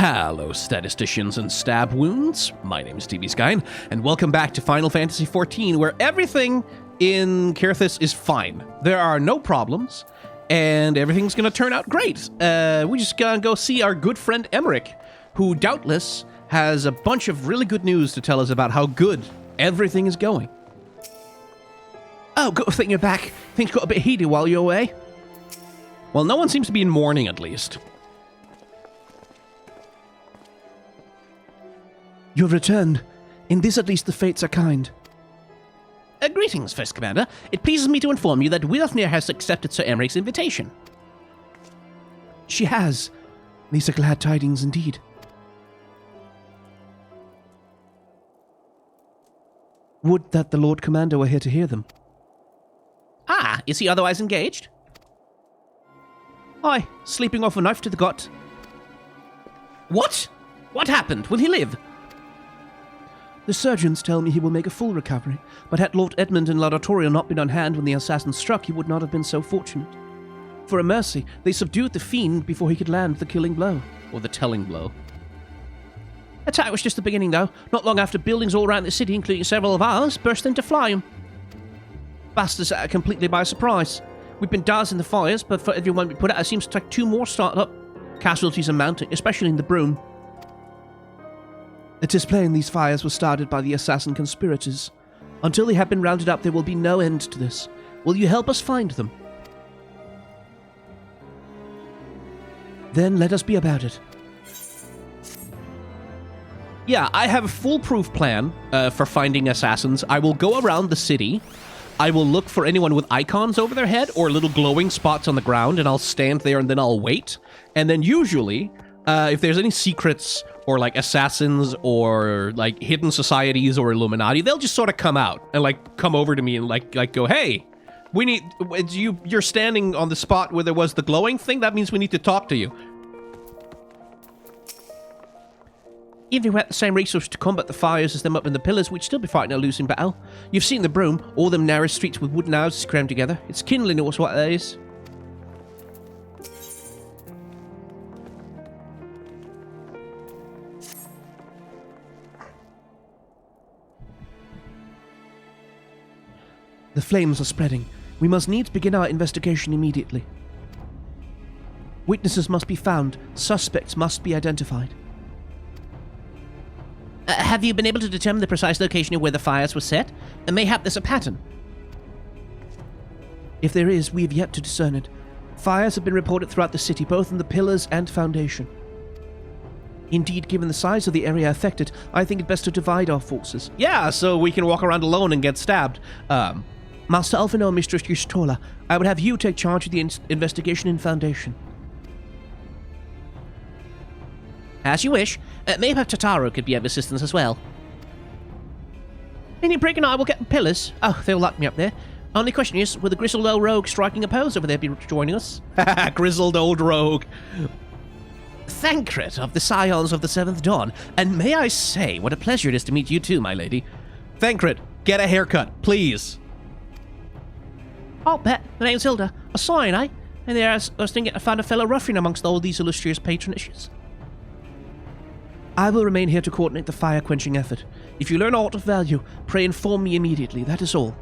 Hello, statisticians and stab wounds. My name is TV Skyn, and welcome back to Final Fantasy XIV, where everything in Kirithis is fine. There are no problems, and everything's gonna turn out great. We just gotta go see our good friend Emmerich, who doubtless has a bunch of really good news to tell us about how good everything is going. Oh, good thing you're back. Things got a bit heated while you're away. Well, no one seems to be in mourning, at least. You have returned. In this, at least, the fates are kind. Greetings, First Commander. It pleases me to inform you that Wilfnir has accepted Sir Emmerich's invitation. She has. These are glad tidings indeed. Would that the Lord Commander were here to hear them. Ah, is he otherwise engaged? Aye, sleeping off a knife to the gut. What? What happened? Will he live? The surgeons tell me he will make a full recovery, but had Lord Edmund and Laudatorial not been on hand when the assassin struck, he would not have been so fortunate. For a mercy, they subdued the fiend before he could land the killing blow. Or the telling blow. Attack was just the beginning, though. Not long after, buildings all around the city, including several of ours, burst into flame. Bastards are completely by surprise. We've been dousing the fires, but for everyone we put out, it seems to take 2 more start up. Casualties are mounting, especially in the Broom. It is plain these fires were started by the assassin conspirators. Until they have been rounded up, there will be no end to this. Will you help us find them? Then let us be about it. Yeah, I have a foolproof plan for finding assassins. I will go around the city. I will look for anyone with icons over their head or little glowing spots on the ground, and I'll stand there and then I'll wait. And then usually, if there's any secrets or like assassins or like hidden societies or Illuminati, they'll just sort of come out and like come over to me and like go, hey, we need you're standing on the spot where there was the glowing thing. That means we need to talk to you. Even if we had the same resources to combat the fires as them up in the pillars, we'd still be fighting a losing battle. You've seen the Broom, all them narrow streets with wooden houses crammed together. It's kindling us what that is. The flames are spreading. We must needs begin our investigation immediately. Witnesses must be found. Suspects must be identified. Have you been able to determine the precise location of where the fires were set? Mayhap there's a pattern. If there is, we have yet to discern it. Fires have been reported throughout the city, both in the pillars and foundation. Indeed, given the size of the area affected, I think it best to divide our forces. Yeah, so we can walk around alone and get stabbed. Master Alphino and Mistress Yustola, I would have you take charge of the investigation in Foundation. As you wish. Mayhap Tataru could be of assistance as well. Any Brick and I will get the pillars. Oh, they'll lock me up there. Only question is, will the grizzled old rogue striking a pose over there be joining us? Grizzled old rogue. Thancred of the Scions of the Seventh Dawn. And may I say, what a pleasure it is to meet you too, my lady. Thancred, get a haircut, please. I'll bet. The name's Hilda. A Scion, eh? And there I was thinking I found a fellow ruffian amongst all these illustrious patronages. I will remain here to coordinate the fire-quenching effort. If you learn aught of value, pray inform me immediately. That is all.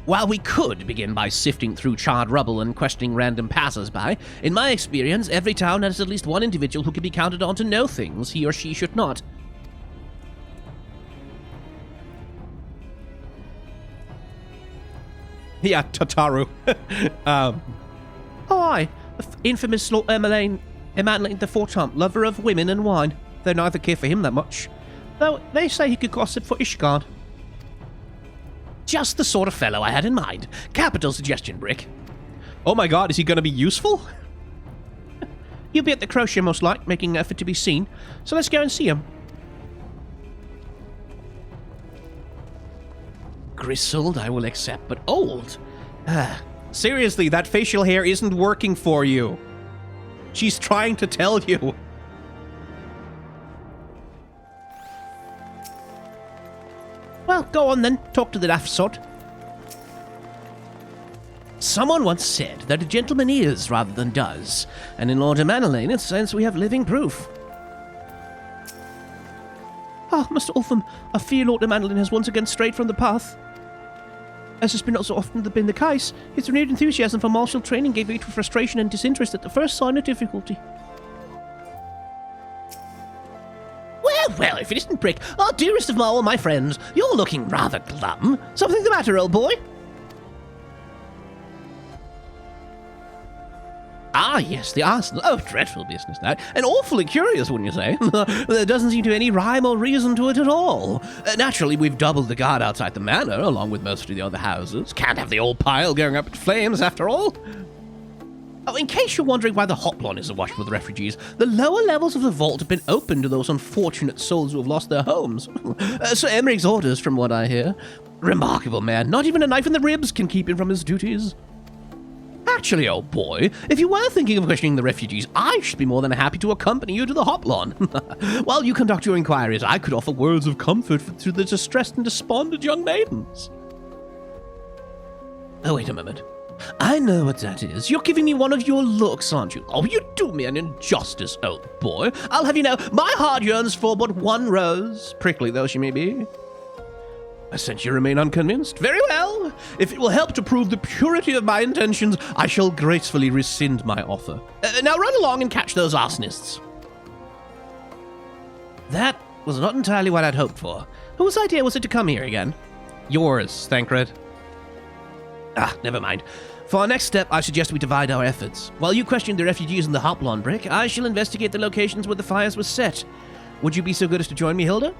While we could begin by sifting through charred rubble and questioning random passers-by, in my experience, every town has at least one individual who can be counted on to know things he or she should not. Yeah, Tataru. Oh, aye. The infamous Lord Emmeline the Fortemps, lover of women and wine. Though neither care for him that much. Though they say he could gossip for Ishgard. Just the sort of fellow I had in mind. Capital suggestion, Brick. Oh my god, is he gonna be useful? He'll be at the crochet most like, making an effort to be seen. So let's go and see him. Grizzled, I will accept, but old. Seriously, that facial hair isn't working for you. She's trying to tell you. Well, Go on then, talk to the daft sod. Someone once said that a gentleman is rather than does, and in Lord Manolane, it's since we have living proof. Ah, Mr. Ultham, I fear Lord Manolane has once again strayed from the path. As has been not so often been the case, his renewed enthusiasm for martial training gave way to frustration and disinterest at the first sign of difficulty. Well, if it isn't Brick, our dearest of all my friends, you're looking rather glum. Something the matter, old boy? Ah, yes, the arson. Oh, dreadful business, that. And awfully curious, wouldn't you say? There doesn't seem to be any rhyme or reason to it at all. Naturally, we've doubled the guard outside the manor, along with most of the other houses. Can't have the old pile going up in flames, after all. Oh, in case you're wondering why the hoplon is awash with refugees, the lower levels of the vault have been opened to those unfortunate souls who have lost their homes. Sir Emmerich's orders, from what I hear. Remarkable man. Not even a knife in the ribs can keep him from his duties. Actually, old boy, if you were thinking of questioning the refugees, I should be more than happy to accompany you to the hoplon. While you conduct your inquiries, I could offer words of comfort to the distressed and despondent young maidens. Oh, wait a moment. I know what that is. You're giving me one of your looks, aren't you? Oh, you do me an injustice, old boy. I'll have you know, my heart yearns for but one rose, prickly though she may be. I sense you remain unconvinced. Very well. If it will help to prove the purity of my intentions, I shall gracefully rescind my offer. Now run along and catch those arsonists. That was not entirely what I'd hoped for. Whose idea was it to come here again? Yours, Thancred. Ah, never mind. For our next step, I suggest we divide our efforts. While you question the refugees in the hoplon brick, I shall investigate the locations where the fires were set. Would you be so good as to join me, Hilda?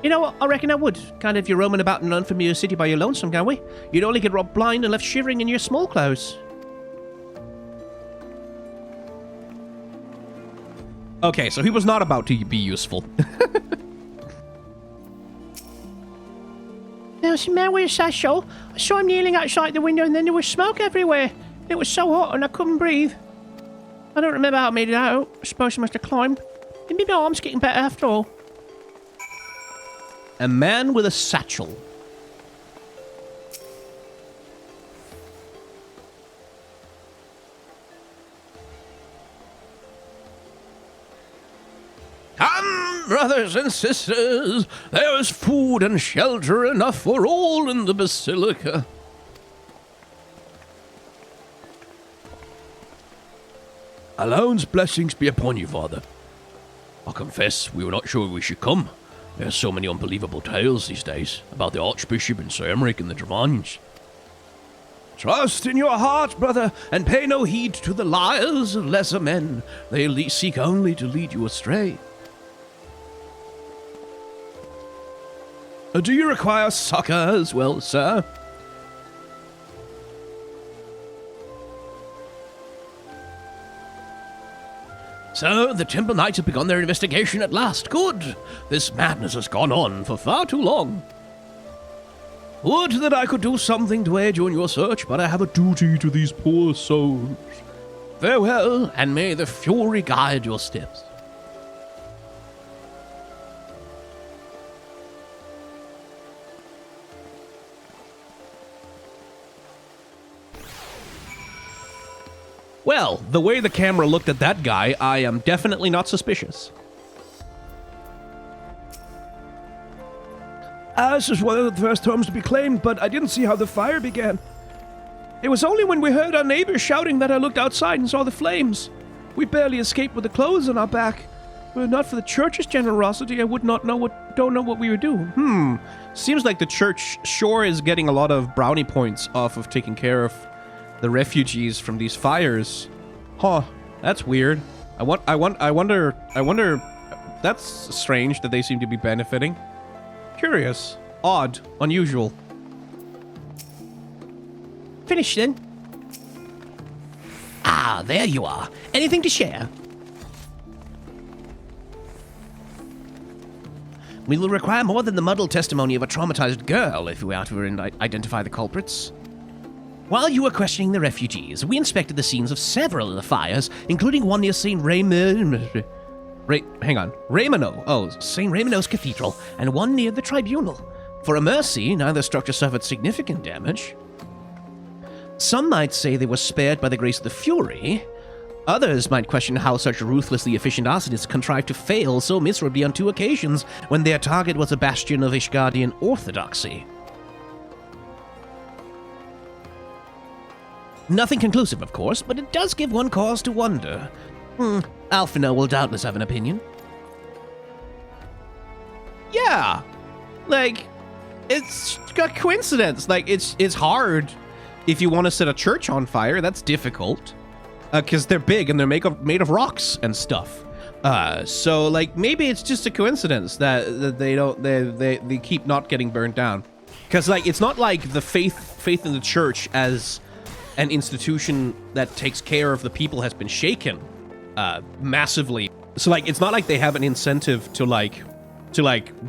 You know what, I reckon I would. Can't have you roaming about in an unfamiliar city by your lonesome, can we? You'd only get robbed blind and left shivering in your small clothes. Okay, so he was not about to be useful. There was a man with a satchel. I saw him kneeling outside the window and then there was smoke everywhere. It was so hot and I couldn't breathe. I don't remember how I made it out. I suppose I must have climbed. Maybe my arm's getting better after all. A man with a satchel. Come, brothers and sisters, there is food and shelter enough for all in the basilica. Alone's blessings be upon you, Father. I confess we were not sure we should come. There's so many unbelievable tales these days about the Archbishop and Sir Emmerich and the Dravagnes. Trust in your heart, brother, and pay no heed to the liars of lesser men. They seek only to lead you astray. Do you require succor as well, sir? So, the Temple Knights have begun their investigation at last. Good. This madness has gone on for far too long. Would that I could do something to aid you in your search, but I have a duty to these poor souls. Farewell, and may the fury guide your steps. Well, the way the camera looked at that guy, I am definitely not suspicious. This is one of the first homes to be claimed, but I didn't see how the fire began. It was only when we heard our neighbors shouting that I looked outside and saw the flames. We barely escaped with the clothes on our back. Were it not for the church's generosity, I would don't know what we were doing. Seems like the church sure is getting a lot of brownie points off of taking care of the refugees from these fires. Huh, that's weird. I wonder, that's strange that they seem to be benefiting. Curious. Odd. Unusual. Finished then? Ah, there you are. Anything to share? We will require more than the muddled testimony of a traumatized girl if we are to identify the culprits. While you were questioning the refugees, we inspected the scenes of several of the fires, including one near St. Raymond. Hang on. Raymano. Oh, St. Raymano's Cathedral, and one near the tribunal. For a mercy, neither structure suffered significant damage. Some might say they were spared by the grace of the Fury. Others might question how such ruthlessly efficient arsonists contrived to fail so miserably on 2 occasions when their target was a bastion of Ishgardian orthodoxy. Nothing conclusive, of course, but it does give one cause to wonder. Alphino will doubtless have an opinion. Yeah! Like, it's a coincidence. Like, it's hard if you want to set a church on fire. That's difficult. Because they're big and they're made of rocks and stuff. So, like, maybe it's just a coincidence that they keep not getting burned down. Because, like, it's not like the faith in the church as an institution that takes care of the people has been shaken massively. So, like, it's not like they have an incentive to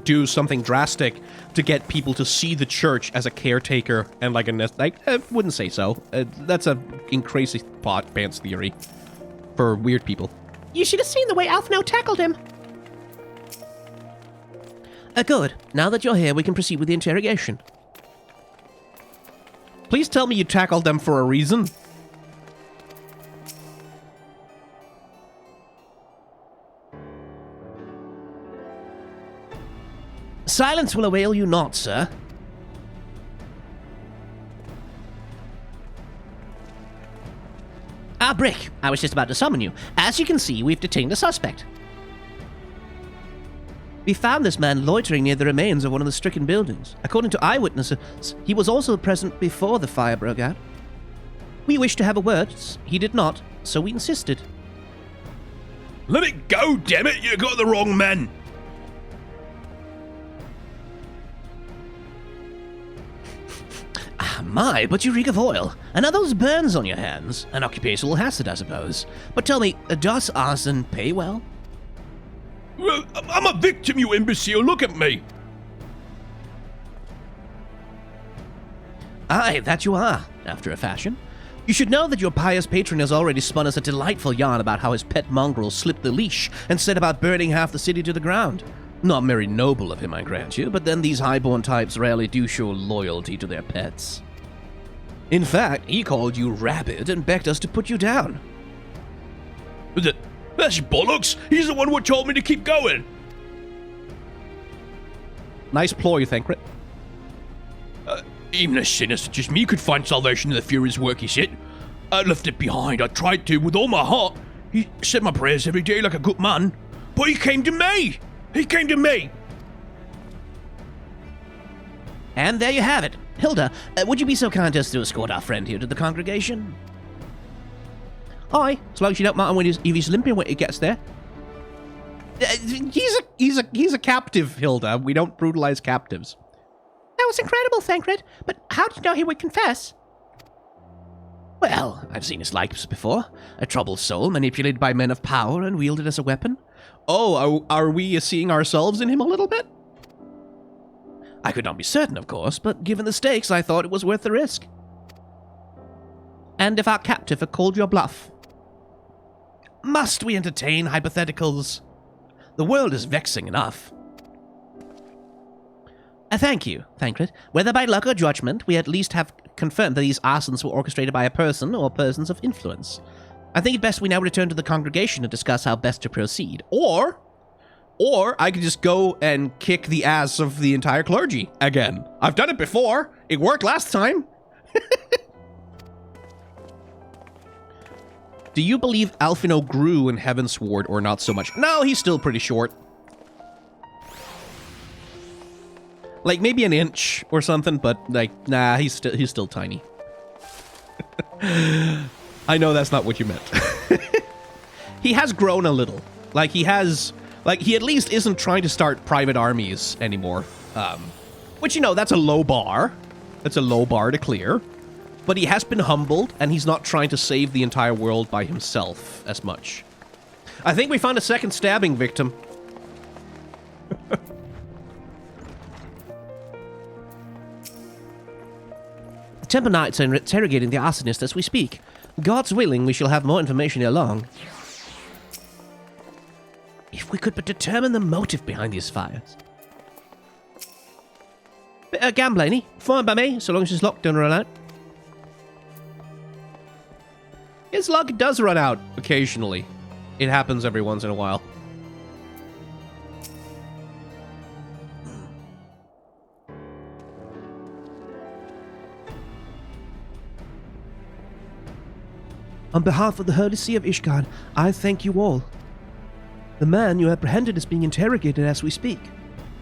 do something drastic to get people to see the church as a caretaker and I wouldn't say so. That's a crazy pants theory for weird people. You should have seen the way Alphino tackled him. Good. Now that you're here, we can proceed with the interrogation. Please tell me you tackled them for a reason. Silence will avail you not, sir. Brick, I was just about to summon you. As you can see, we've detained a suspect. We found this man loitering near the remains of one of the stricken buildings. According to eyewitnesses, he was also present before the fire broke out. We wished to have a word. He did not, so we insisted. Let it go, damn it! You got the wrong man! My, but you reek of oil. And are those burns on your hands? An occupational hazard, I suppose. But tell me, does arson pay well? Well, I'm a victim, you imbecile. Look at me. Aye, that you are, after a fashion. You should know that your pious patron has already spun us a delightful yarn about how his pet mongrel slipped the leash and set about burning half the city to the ground. Not very noble of him, I grant you, but then these highborn types rarely do show loyalty to their pets. In fact, he called you rabid and begged us to put you down. That's bollocks! He's the one who told me to keep going! Nice ploy, Thancred. Even a sinner such as me could find salvation in the Fury's work, he said. I left it behind. I tried to with all my heart. He said my prayers every day like a good man. But he came to me! He came to me! And there you have it. Hilda, would you be so kind as to escort our friend here to the congregation? Aye, as long as you don't mind if he's limping when he gets there. He's a captive, Hilda. We don't brutalize captives. That was incredible, Thancred. But how did you know he would confess? Well, I've seen his likeness before. A troubled soul manipulated by men of power and wielded as a weapon. Oh, are we seeing ourselves in him a little bit? I could not be certain, of course, but given the stakes, I thought it was worth the risk. And if our captive had called your bluff? Must we entertain hypotheticals? The world is vexing enough. Thank you, Thancred. Whether by luck or judgment, we at least have confirmed that these arsons were orchestrated by a person or persons of influence. I think it best we now return to the congregation to discuss how best to proceed. Or I could just go and kick the ass of the entire clergy again. I've done it before. It worked last time. Do you believe Alphino grew in Heavensward or not so much? No, he's still pretty short. Like maybe an inch or something, but like, nah, he's still tiny. I know that's not what you meant. He has grown a little. Like he at least isn't trying to start private armies anymore. Which, you know, that's a low bar. That's a low bar to clear. But he has been humbled, and he's not trying to save the entire world by himself as much. I think we found a second stabbing victim. The Temple Knights are interrogating the arsonist as we speak. God's willing, we shall have more information ere long. If If we could but determine the motive behind these fires. Bit of gambling, eh? Fine by me, so long as his luck don't run out. His luck does run out occasionally. It happens every once in a while. On behalf of the Holy See of Ishgard, I thank you all. The man you apprehended is being interrogated as we speak.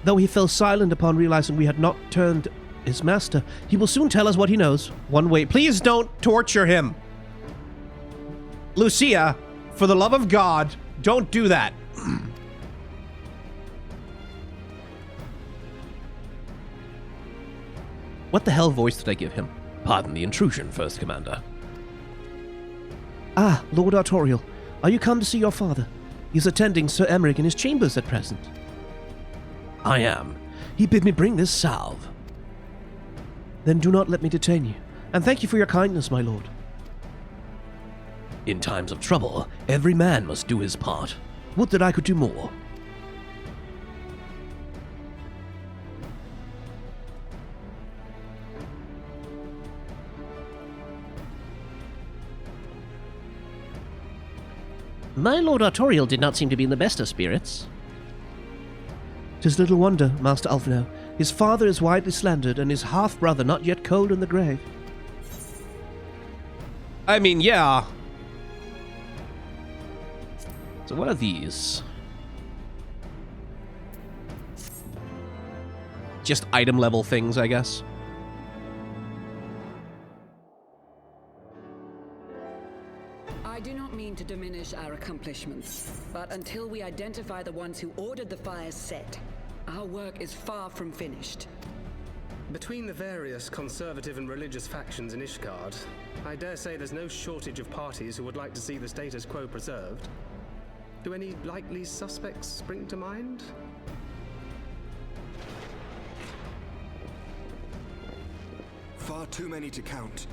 Though he fell silent upon realizing we had not turned his master, he will soon tell us what he knows. One way. Please don't torture him. Lucia, for the love of God, don't do that. What the hell voice did I give him? Pardon the intrusion, First Commander. Ah, Lord Artorial, are you come to see your father? He's attending Sir Emmerich in his chambers at present. I am. He bid me bring this salve. Then do not let me detain you, and thank you for your kindness, my lord. In times of trouble, every man must do his part. Would that I could do more. My Lord Artorial did not seem to be in the best of spirits. 'Tis little wonder, Master Alphino. His father is widely slandered, and his half-brother not yet cold in the grave. I mean, yeah. So what are these? Just item level things, I guess. I do not mean to diminish our accomplishments, but until we identify the ones who ordered the fires set, our work is far from finished. Between the various conservative and religious factions in Ishgard, I dare say there's no shortage of parties who would like to see the status quo preserved. Do any likely suspects spring to mind? Far too many to count.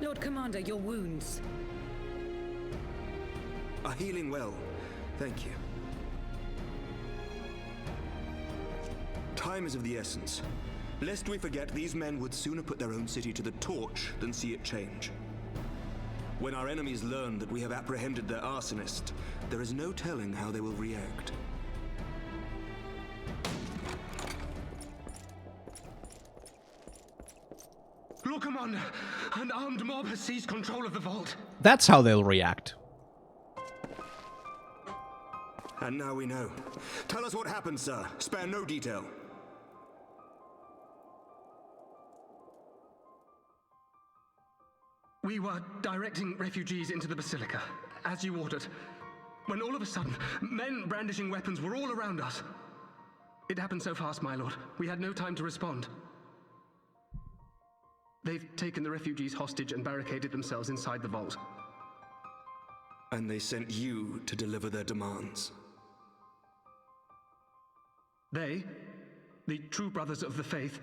Lord Commander, your wounds. Are healing well. Thank you. Time is of the essence. Lest we forget, these men would sooner put their own city to the torch than see it change. When our enemies learn that we have apprehended their arsonist, there is no telling how they will react. Lord Commander, an armed mob has seized control of the vault. That's how they'll react. And now we know. Tell us what happened, sir. Spare no detail. We were directing refugees into the Basilica, as you ordered, when all of a sudden, men brandishing weapons were all around us. It happened so fast, my lord. We had no time to respond. They've taken the refugees hostage and barricaded themselves inside the vault. And they sent you to deliver their demands. They, the true brothers of the faith,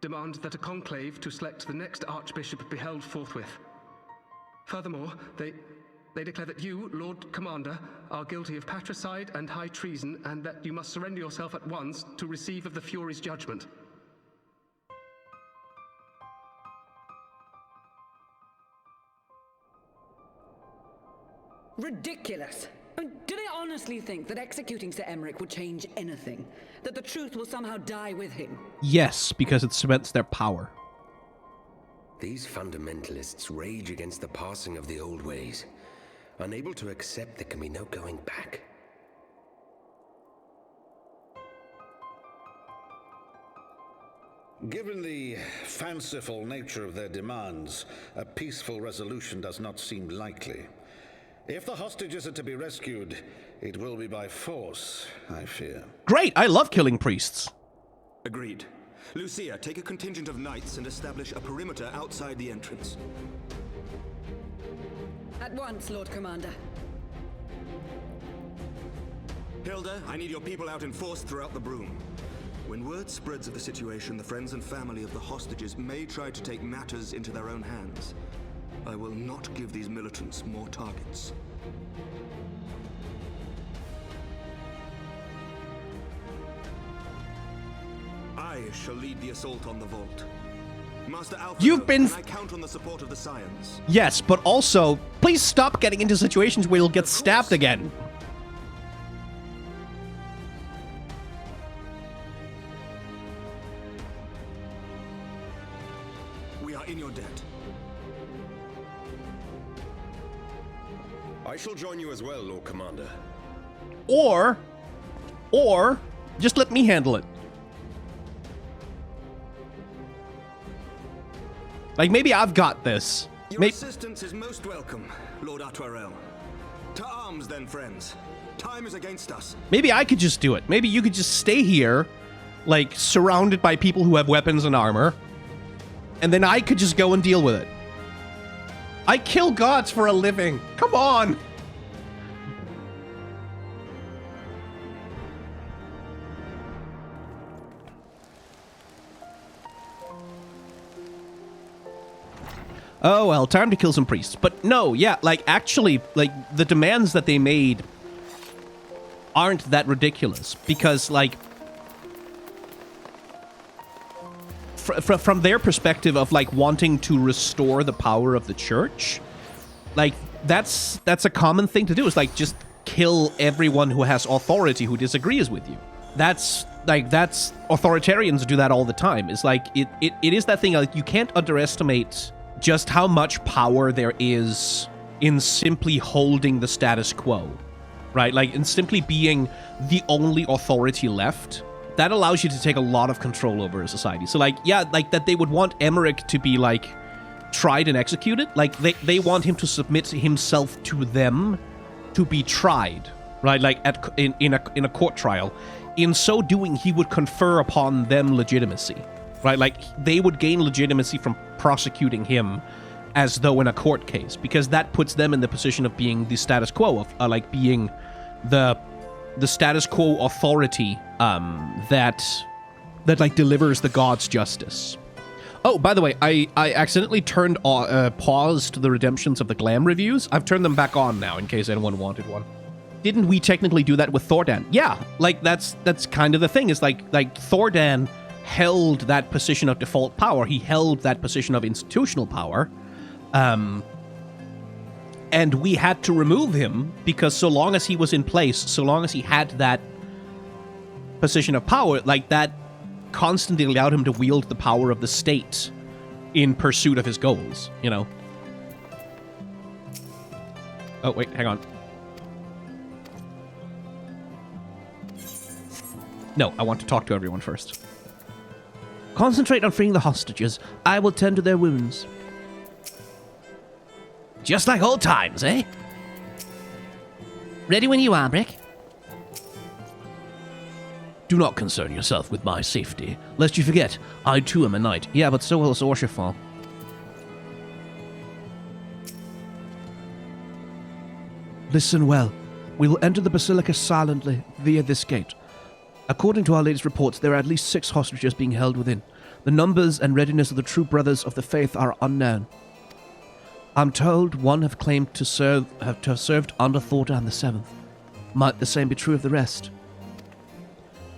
demand that a conclave to select the next archbishop be held forthwith. Furthermore, they declare that you, Lord Commander, are guilty of patricide and high treason, and that you must surrender yourself at once to receive of the Fury's judgment. Ridiculous! Do they honestly think that executing Sir Emmerich would change anything? That the truth will somehow die with him? Yes, because it cements their power. These fundamentalists rage against the passing of the old ways, unable to accept there can be no going back. Given the fanciful nature of their demands, a peaceful resolution does not seem likely. If the hostages are to be rescued, it will be by force, I fear. Great! I love killing priests. Agreed. Lucia, take a contingent of knights and establish a perimeter outside the entrance. At once, Lord Commander. Hilda, I need your people out in force throughout the Broom. When word spreads of the situation, the friends and family of the hostages may try to take matters into their own hands. I will not give these militants more targets. I shall lead the assault on the vault. Master Alpha, You've been... can I count on the support of the Scions? Yes, but also, please stop getting into situations where you'll get stabbed again. We are in your debt. I shall join you as well, Lord Commander. Or, just let me handle it. Like, maybe I've got this. Your assistance is most welcome, Lord Atwarel. To arms, then, friends. Time is against us. Maybe I could just do it. Maybe you could just stay here, like, surrounded by people who have weapons and armor, and then I could just go and deal with it. I kill gods for a living. Come on. Oh, well, time to kill some priests. But no, yeah, like, actually, like, the demands that they made aren't that ridiculous. Because, like, from their perspective of, like, wanting to restore the power of the church, like, that's a common thing to do. Is, like, just kill everyone who has authority who disagrees with you. That's authoritarians do that all the time. It's like, it is that thing, like, you can't underestimate just how much power there is in simply holding the status quo, right? Like, in simply being the only authority left, that allows you to take a lot of control over a society. So, like, yeah, like, that they would want Emmerich to be, like, tried and executed. Like, they want him to submit himself to them to be tried, right? Like, in a court trial. In so doing, he would confer upon them legitimacy. Right, like, they would gain legitimacy from prosecuting him as though in a court case, because that puts them in the position of being the status quo, of like being the status quo authority that like delivers the gods justice. Oh, by the way, I accidentally turned paused the redemptions of the Glam reviews. I've turned them back on now in case anyone wanted one. Didn't we technically do that with Thordan? Yeah, like that's kind of the thing. Is like Thordan held that position of default power. He held that position of institutional power. And we had to remove him because so long as he was in place, so long as he had that position of power, like, that constantly allowed him to wield the power of the state in pursuit of his goals, you know? Oh, wait, hang on. No, I want to talk to everyone first. Concentrate on freeing the hostages. I will tend to their wounds. Just like old times, eh? Ready when you are, Brick. Do not concern yourself with my safety, lest you forget, I too am a knight. Yeah, but so will Zorshafal. Listen well. We will enter the Basilica silently via this gate. According to our latest reports, there are at least 6 hostages being held within. The numbers and readiness of the true brothers of the faith are unknown. I'm told one have claimed to have served under Thordan the Seventh. Might the same be true of the rest?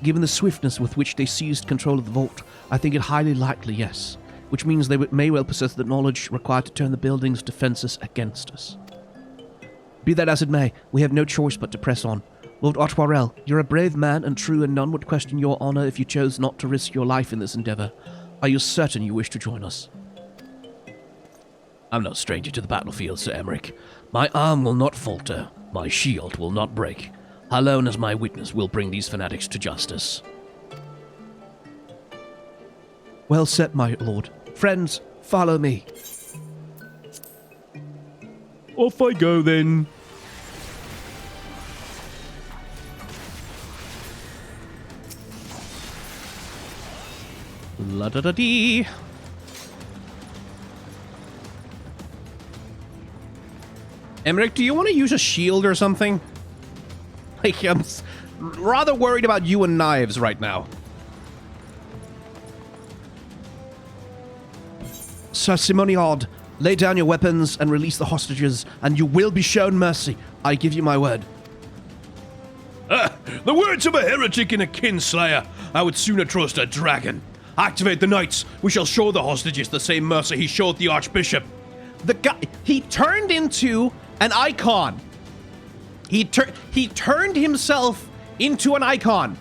Given the swiftness with which they seized control of the vault, I think it highly likely, yes. Which means they may well possess the knowledge required to turn the building's defenses against us. Be that as it may, we have no choice but to press on. Lord Otwarel, you're a brave man and true, and none would question your honor if you chose not to risk your life in this endeavor. Are you certain you wish to join us? I'm no stranger to the battlefield, Sir Emmerich. My arm will not falter. My shield will not break. Alone as my witness will bring these fanatics to justice. Well said, my lord. Friends, follow me. Off I go, then. La-da-da-dee. Emmerich, do you want to use a shield or something? Like, I'm rather worried about you and knives right now. Sir Simoniard, Lay down your weapons and release the hostages, and you will be shown mercy. I give you my word. The words of a heretic and a kinslayer. I would sooner trust a dragon. Activate the knights. We shall show the hostages the same mercy he showed the archbishop. The guy, he turned into an icon. He turned himself into an icon.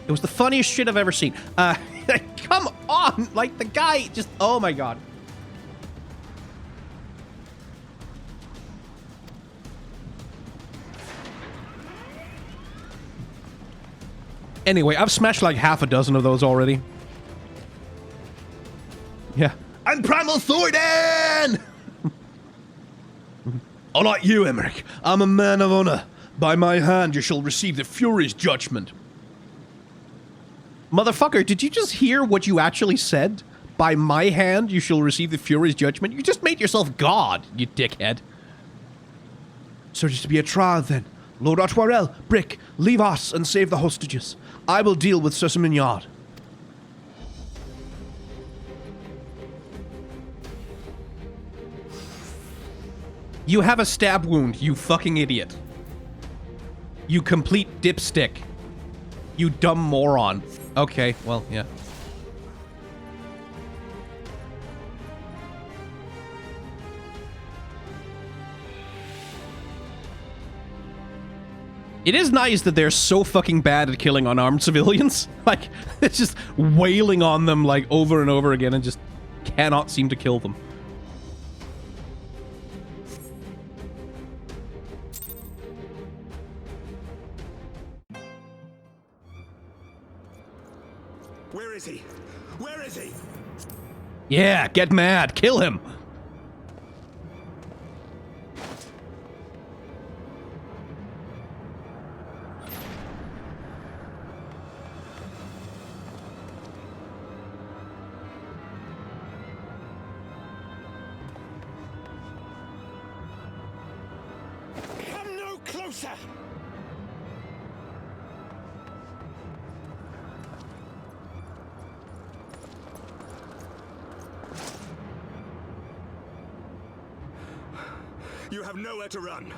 It was the funniest shit I've ever seen. Come on, like the guy just, oh my god. Anyway, I've smashed like half a dozen of those already. Yeah. And Primal Thorin! Unlike you, Emmerich, I'm a man of honor. By my hand you shall receive the Fury's judgment. Motherfucker, did you just hear what you actually said? By my hand you shall receive the Fury's judgment? You just made yourself God, you dickhead. So just to be a trial then. Lord Otwarel, Brick, leave us and save the hostages. I will deal with Sir Mignard. You have a stab wound, you fucking idiot. You complete dipstick. You dumb moron. Okay, well, yeah. It is nice that they're so fucking bad at killing unarmed civilians. Like, it's just wailing on them, like, over and over again and just cannot seem to kill them. Where is he? Where is he? Yeah, get mad. Kill him. Come no closer! You have nowhere to run.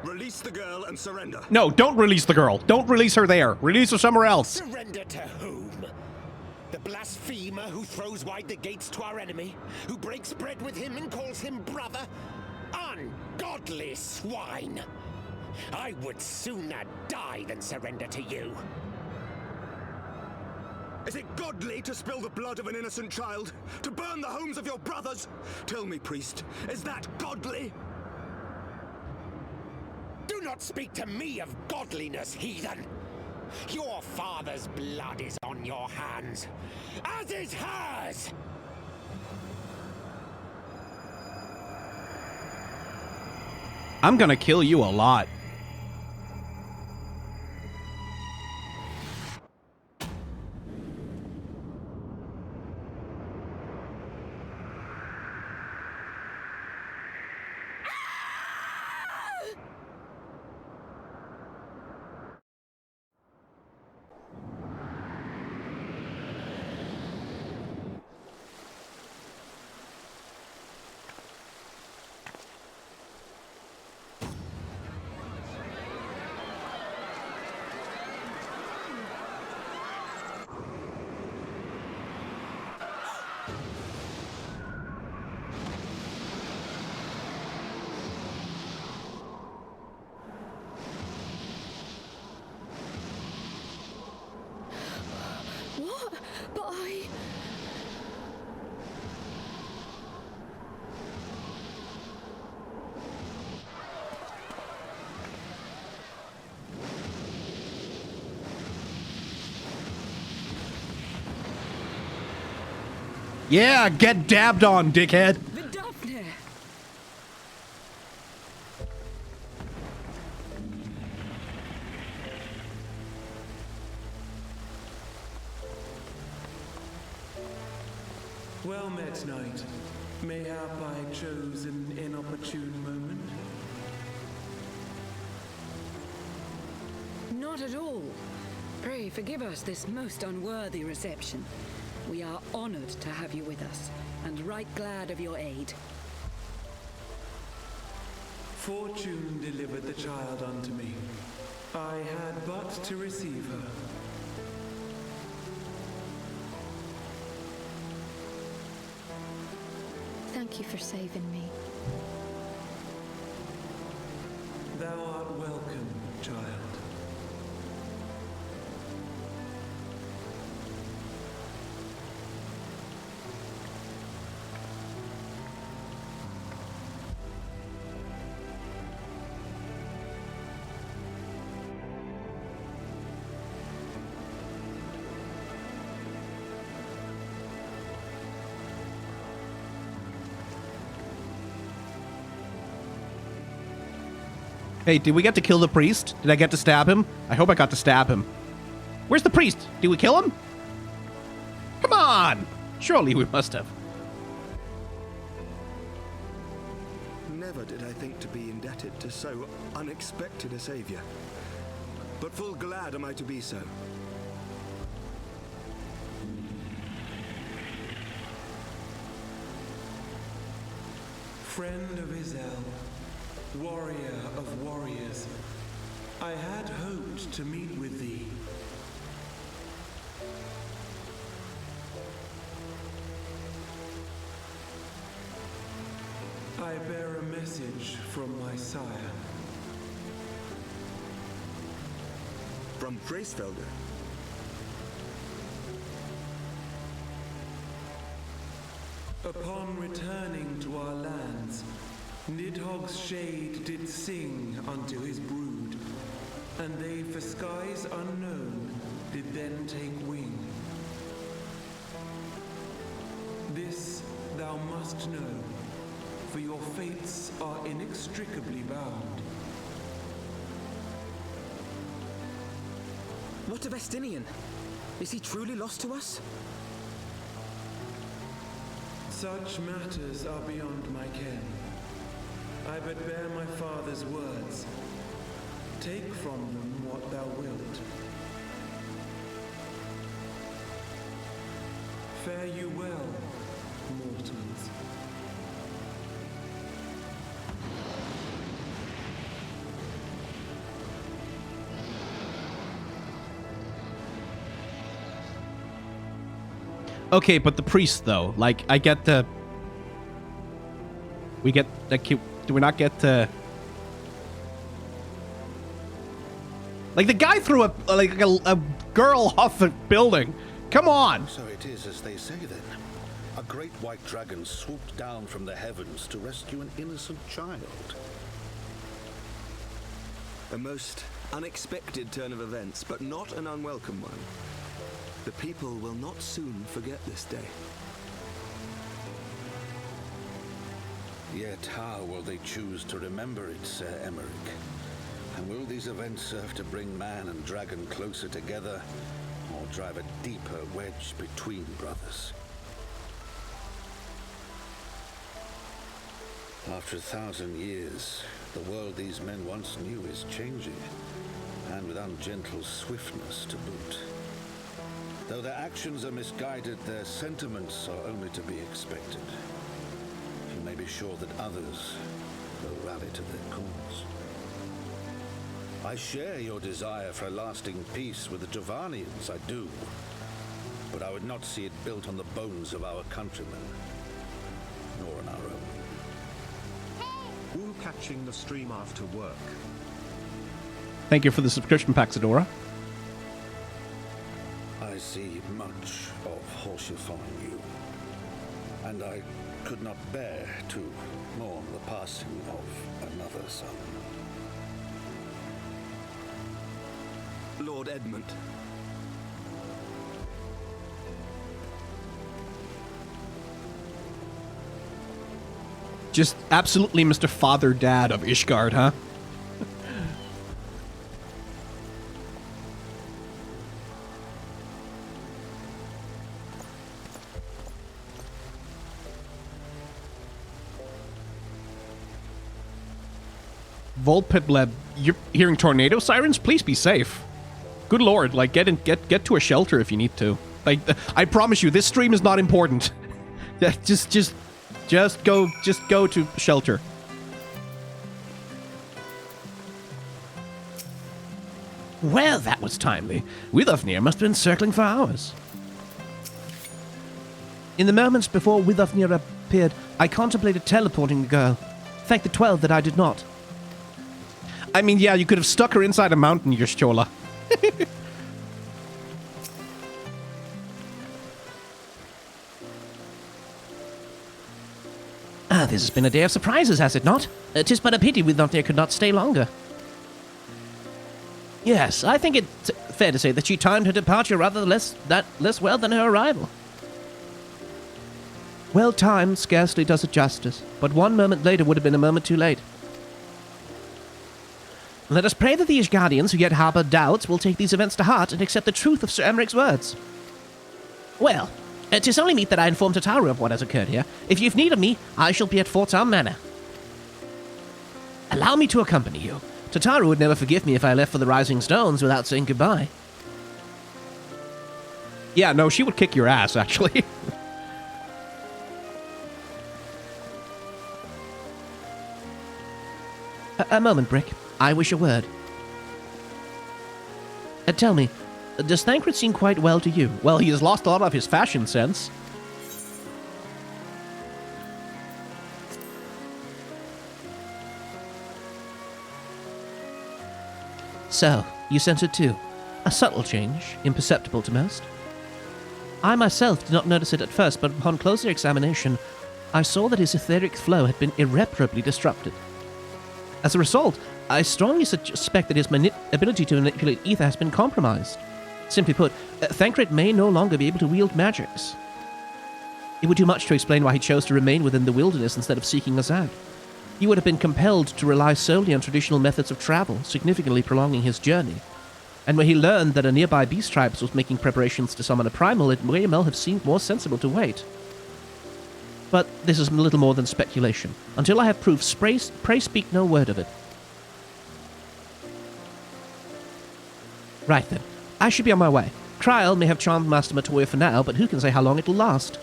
Release the girl and surrender. No, don't release the girl. Don't release her there. Release her somewhere else. Surrender to whom? The blasphemer who throws wide the gates to our enemy? Who breaks bread with him and calls him brother? Ungodly swine! I would sooner die than surrender to you. Is it godly to spill the blood of an innocent child? To burn the homes of your brothers? Tell me, priest, is that godly? Do not speak to me of godliness, heathen! Your father's blood is on your hands, as is hers! I'm gonna kill you a lot. What? But I... Yeah, get dabbed on, dickhead. Vidofne! Well met, knight. Mayhap I chose an inopportune moment. Not at all. Pray forgive us this most unworthy reception. We are honored to have you with us, and right glad of your aid. Fortune delivered the child unto me. I had but to receive her. Thank you for saving me. Thou art welcome, child. Hey, did we get to kill the priest? Did I get to stab him? I hope I got to stab him. Where's the priest? Did we kill him? Come on! Surely we must have. Never did I think to be indebted to so unexpected a savior. But full glad am I to be so. Friend of Izel, warrior of warriors, I had hoped to meet with thee. I bear a message from my sire. From Bracefelder. Upon returning to our lands, Nidhogg's shade did sing unto his brood, and they for skies unknown did then take wing. This thou must know, for your fates are inextricably bound. What of Estinian? Is he truly lost to us? Such matters are beyond my ken. I but bear my father's words. Take from them what thou wilt. Fare you well, mortals. Okay, but the priest, though. Like, I get the... We get... Like, do we not get the... Like, the guy threw a girl off a building. Come on! So it is as they say, then. A great white dragon swooped down from the heavens to rescue an innocent child. A most unexpected turn of events, but not an unwelcome one. The people will not soon forget this day. Yet how will they choose to remember it, Sir Emmerich? And will these events serve to bring man and dragon closer together, or drive a deeper wedge between brothers? After 1,000 years, the world these men once knew is changing, and with ungentle swiftness to boot. Though their actions are misguided, their sentiments are only to be expected. You may be sure that others will rally to their cause. I share your desire for a lasting peace with the Dravanians, I do. But I would not see it built on the bones of our countrymen, nor on our own. Wool catching the stream after work. Thank you for the subscription pack, Zadora. I see much of horsifying you, and I could not bear to mourn the passing of another son. Lord Edmund. Just absolutely Mr. Father Dad of Ishgard, huh? Volpibleb, you're hearing tornado sirens? Please be safe. Good lord, like get to a shelter if you need to. Like I promise you, this stream is not important. just go to shelter. Well, that was timely. Withofnir must have been circling for hours. In the moments before Withofnir appeared, I contemplated teleporting the girl. Thank the 12 that I did not. I mean, yeah, you could have stuck her inside a mountain, Y'shtola. This has been a day of surprises, has it not? 'Tis but a pity Withofnir could not stay longer. Yes, I think it's fair to say that she timed her departure rather less well than her arrival. Well timed scarcely does it justice, but 1 moment later would have been a moment too late. Let us pray that the Ishgardians who yet harbour doubts will take these events to heart and accept the truth of Sir Emmerich's words. Well, 'tis only meet that I inform Tataru of what has occurred here. If you've need of me, I shall be at Fortown Manor. Allow me to accompany you. Tataru would never forgive me if I left for the Rising Stones without saying goodbye. Yeah, no, she would kick your ass, actually. A moment, Brick. I wish a word. Tell me, does Thancred seem quite well to you? Well, he has lost a lot of his fashion sense. So, you sense it too. A subtle change, imperceptible to most. I myself did not notice it at first, but upon closer examination, I saw that his etheric flow had been irreparably disrupted. As a result, I strongly suspect that his ability to manipulate ether has been compromised. Simply put, Thancred may no longer be able to wield magics. It would do much to explain why he chose to remain within the wilderness instead of seeking us out. He would have been compelled to rely solely on traditional methods of travel, significantly prolonging his journey. And when he learned that a nearby beast tribe was making preparations to summon a primal, it may well have seemed more sensible to wait. But this is little more than speculation. Until I have proof, pray speak no word of it. Right then. I should be on my way. Trial may have charmed Master Matoya for now, but who can say how long it'll last?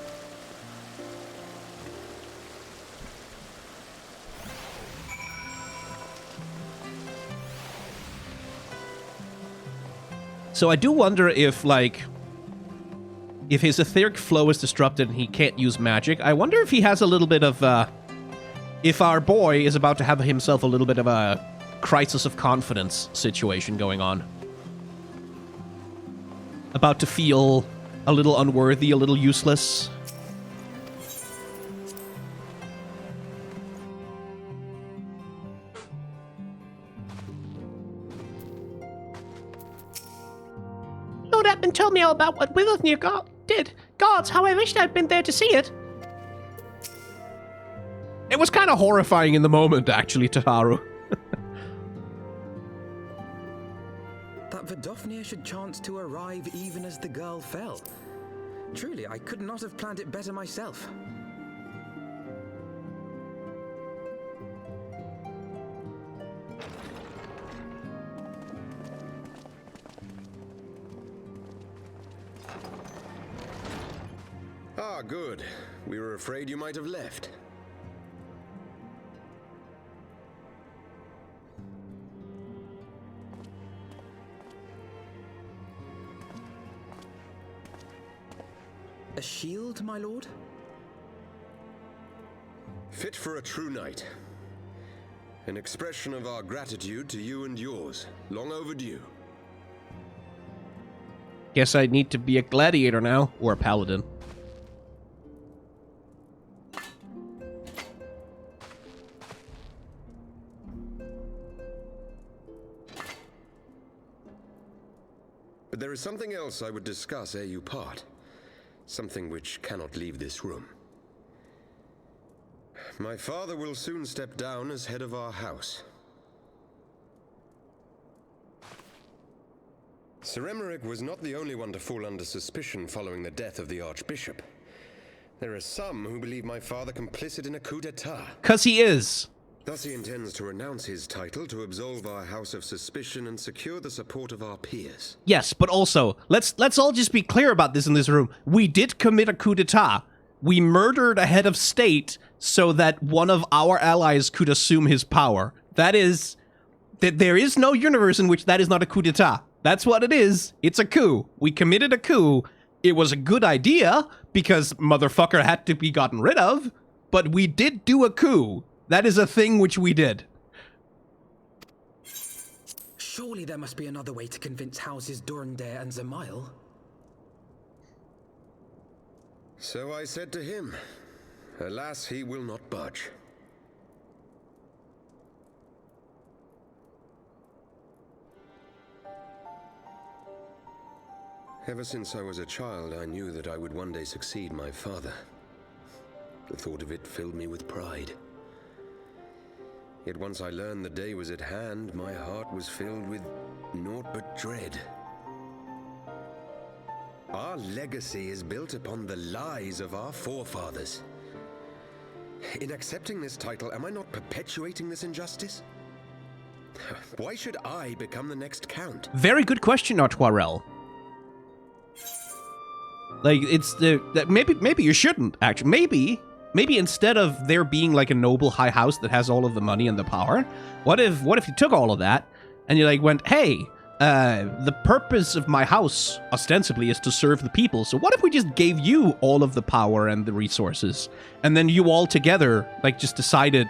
So I do wonder if, like, if his etheric flow is disrupted and he can't use magic, I wonder if he has a little bit of, if our boy is about to have himself a little bit of a crisis of confidence situation going on. About to feel a little unworthy, a little useless. Lord Atman told me all about what Withofnir did. Gods, how I wished I'd been there to see it. It was kind of horrifying in the moment, actually, Tataru. That Withofnir should chance to arrive even as the girl fell. Truly, I could not have planned it better myself. Ah, good. We were afraid you might have left. A shield, my lord? Fit for a true knight. An expression of our gratitude to you and yours. Long overdue. Guess I need to be a gladiator now, or a paladin. But there is something else I would discuss ere you part. Something which cannot leave this room. My father will soon step down as head of our house. Sir Emmerich was not the only one to fall under suspicion following the death of the Archbishop. There are some who believe my father complicit in a coup d'etat. 'Cause he is. Thus he intends to renounce his title to absolve our house of suspicion and secure the support of our peers. Yes, but also, let's all just be clear about this in this room. We did commit a coup d'etat. We murdered a head of state so that one of our allies could assume his power. That is... there is no universe in which that is not a coup d'etat. That's what it is. It's a coup. We committed a coup. It was a good idea because motherfucker had to be gotten rid of, but we did do a coup. That is a thing which we did. Surely there must be another way to convince Houses Durandare and Zamail. So I said to him. Alas, he will not budge. Ever since I was a child, I knew that I would one day succeed my father. The thought of it filled me with pride. Yet once I learned the day was at hand, my heart was filled with naught but dread. Our legacy is built upon the lies of our forefathers. In accepting this title, am I not perpetuating this injustice? Why should I become the next count? Very good question, Artoirel. Like, it's maybe you shouldn't, actually. Maybe instead of there being like a noble high house that has all of the money and the power, what if you took all of that and you like went, hey, the purpose of my house ostensibly is to serve the people. So what if we just gave you all of the power and the resources, and then you all together like just decided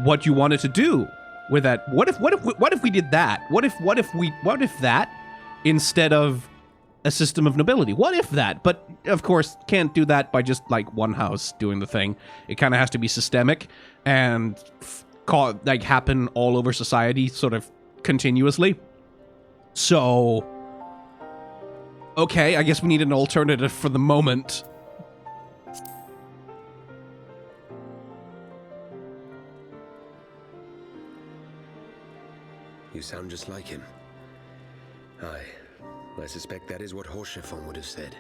what you wanted to do with that? What if we did that? What if that instead of a system of nobility? What if that? But of course, can't do that by just like one house doing the thing. It kind of has to be systemic and happen all over society, sort of continuously. So, okay, I guess we need an alternative for the moment. You sound just like him. Aye. I suspect that is what Horschiffon would have said.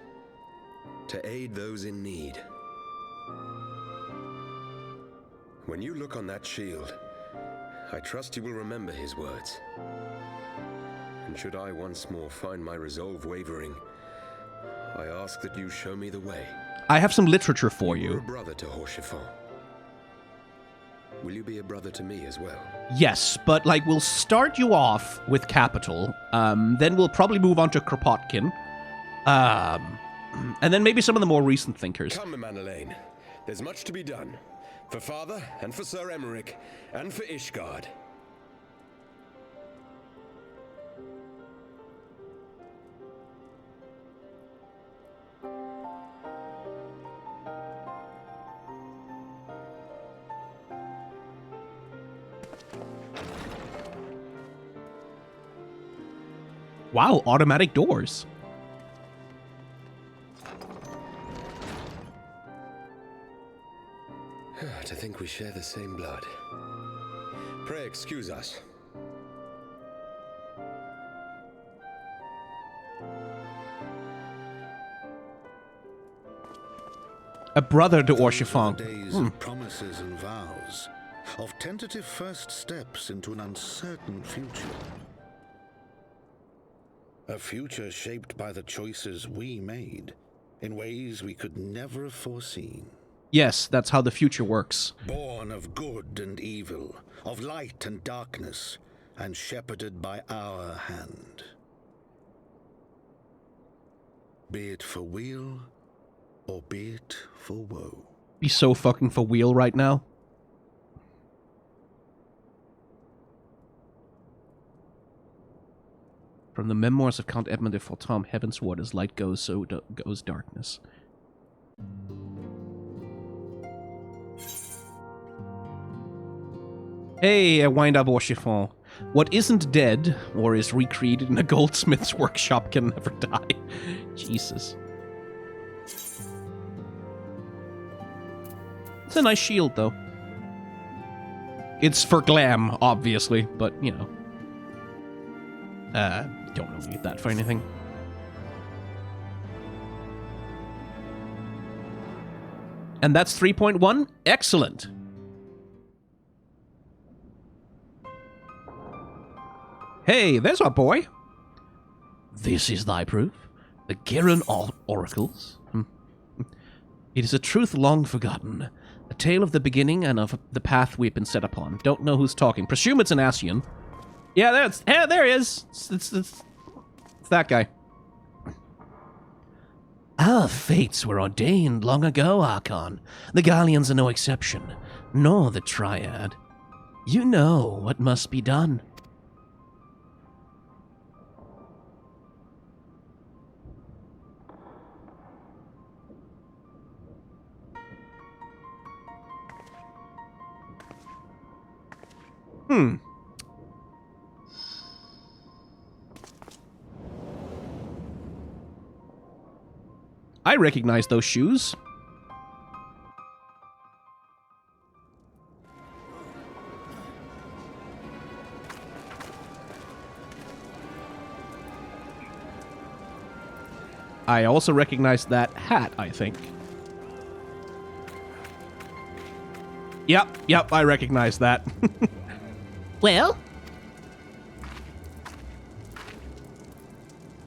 To aid those in need. When you look on that shield, I trust you will remember his words. And should I once more find my resolve wavering, I ask that you show me the way. I have some literature for you. You're a brother to Horschiffon. Will you be a brother to me as well? Yes, but like we'll start you off with Capital, then we'll probably move on to Kropotkin, and then maybe some of the more recent thinkers. Come, Manalaine. There's much to be done. For Father, and for Sir Emmerich, and for Ishgard. Wow, automatic doors. To think we share the same blood. Pray excuse us. A brother to Horschiffon. Days of promises and vows, of tentative first steps into an uncertain future. A future shaped by the choices we made, in ways we could never have foreseen. Yes, that's how the future works. Born of good and evil, of light and darkness, and shepherded by our hand. Be it for weal, or be it for woe. Be so fucking for wheel right now. From the memoirs of Count Edmund de Fortom, Heavensward, as light goes, so goes darkness. Hey, a wind-up Horschiffon. What isn't dead, or is recreated in a goldsmith's workshop, can never die. Jesus. It's a nice shield, though. It's for glam, obviously, but, you know. Don't really need that for anything. And that's 3.1? Excellent. Hey, there's our boy. This is thy proof. The Garen oracles. It is a truth long forgotten. A tale of the beginning and of the path we've been set upon. Don't know who's talking. Presume it's an Ascian. Yeah, there he is. It's that guy. Our fates were ordained long ago, Archon. The Galleons are no exception, nor the Triad. You know what must be done. I recognize those shoes. I also recognize that hat, I think. Yep, I recognize that. Well?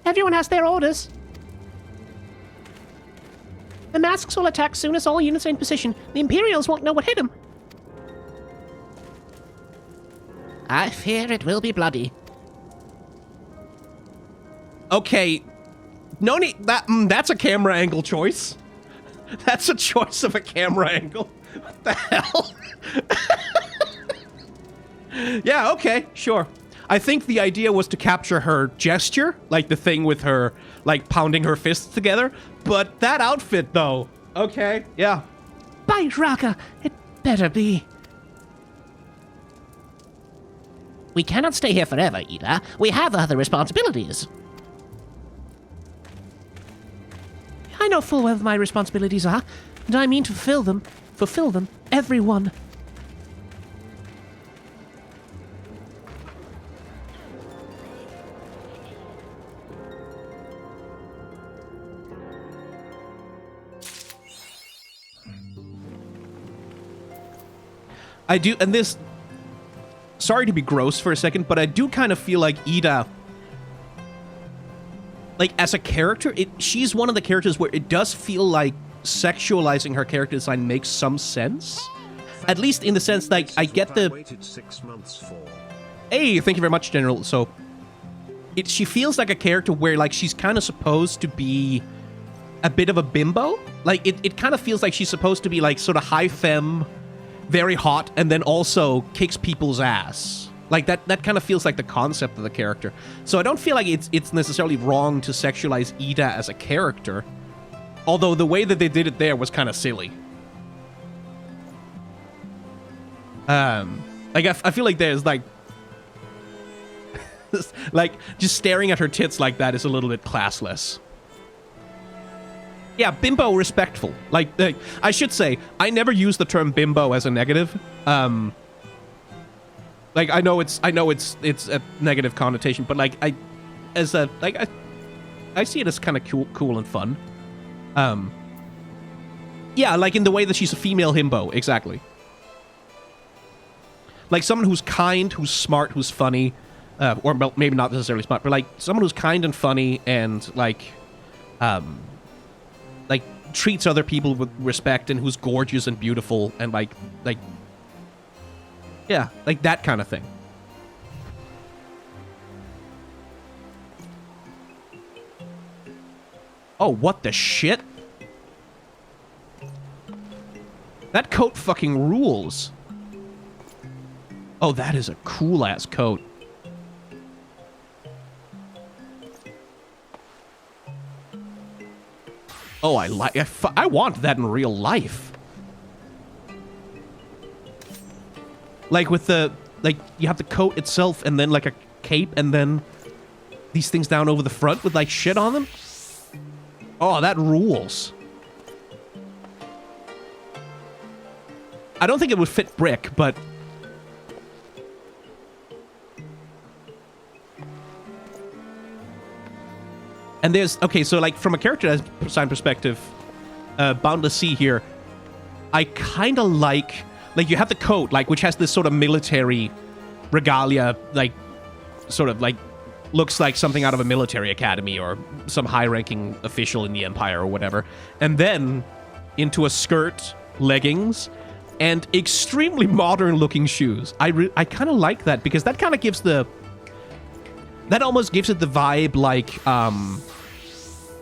Everyone has their orders. The masks will attack soon as all units are in position. The Imperials won't know what hit them. I fear it will be bloody. Okay, no need. That's a camera angle choice. That's a choice of a camera angle. What the hell? Yeah, okay, sure. I think the idea was to capture her gesture, like the thing with her, like, pounding her fists together. But that outfit, though, okay, yeah. By Raka, it better be. We cannot stay here forever, Ida. We have other responsibilities. I know full well what my responsibilities are, and I mean to fulfill them, every one. I do, and this, sorry to be gross for a second, but I do kind of feel like Ida, like, as a character, she's one of the characters where it does feel like sexualizing her character design makes some sense. At least in the sense, like, I get the... Hey, thank you very much, General. So, she feels like a character where, like, she's kind of supposed to be a bit of a bimbo. Like, it kind of feels like she's supposed to be, like, sort of high femme, very hot, and then also kicks people's ass. Like, that kind of feels like the concept of the character. So I don't feel like it's necessarily wrong to sexualize Ida as a character. Although the way that they did it there was kind of silly. Like, I feel like there's, like... like, just staring at her tits like that is a little bit classless. Yeah, bimbo respectful. Like, I should say, I never use the term bimbo as a negative. Like, I know it's a negative connotation, but like, I see it as kind of cool and fun. Yeah, like in the way that she's a female himbo, exactly. Like someone who's kind, who's smart, who's funny, or maybe not necessarily smart, but like someone who's kind and funny and like treats other people with respect and who's gorgeous and beautiful and like yeah, like that kind of thing. Oh, what the shit? That coat fucking rules. Oh, that is a cool-ass coat. Oh, I want that in real life. Like with the, like, you have the coat itself and then like a cape and then these things down over the front with like shit on them. Oh, that rules. I don't think it would fit Brick, but... And there's... Okay, so, like, from a character design perspective, Boundless Sea here, I kind of like... Like, you have the coat, like, which has this sort of military regalia, like, sort of, like, looks like something out of a military academy or some high-ranking official in the Empire or whatever. And then, into a skirt, leggings, and extremely modern-looking shoes. I kind of like that, because that kind of gives the That almost gives it the vibe like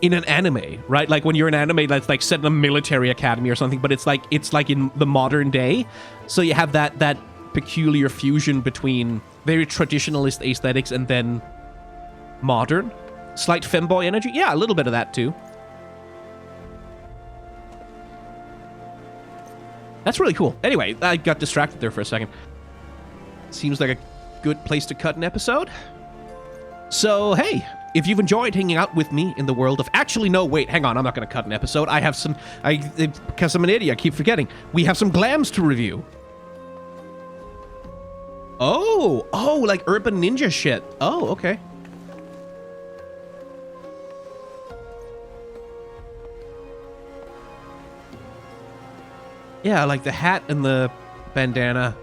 in an anime, right? Like when you're in an anime that's like set in a military academy or something, but it's like in the modern day. So you have that peculiar fusion between very traditionalist aesthetics and then modern. Slight femboy energy. Yeah, a little bit of that too. That's really cool. Anyway, I got distracted there for a second. Seems like a good place to cut an episode. So, hey, if you've enjoyed hanging out with me in the world of... Actually, no, wait, hang on. I'm not going to cut an episode. I have some... Because I'm an idiot, I keep forgetting. We have some glams to review. Oh, like urban ninja shit. Oh, okay. Yeah, like the hat and the bandana.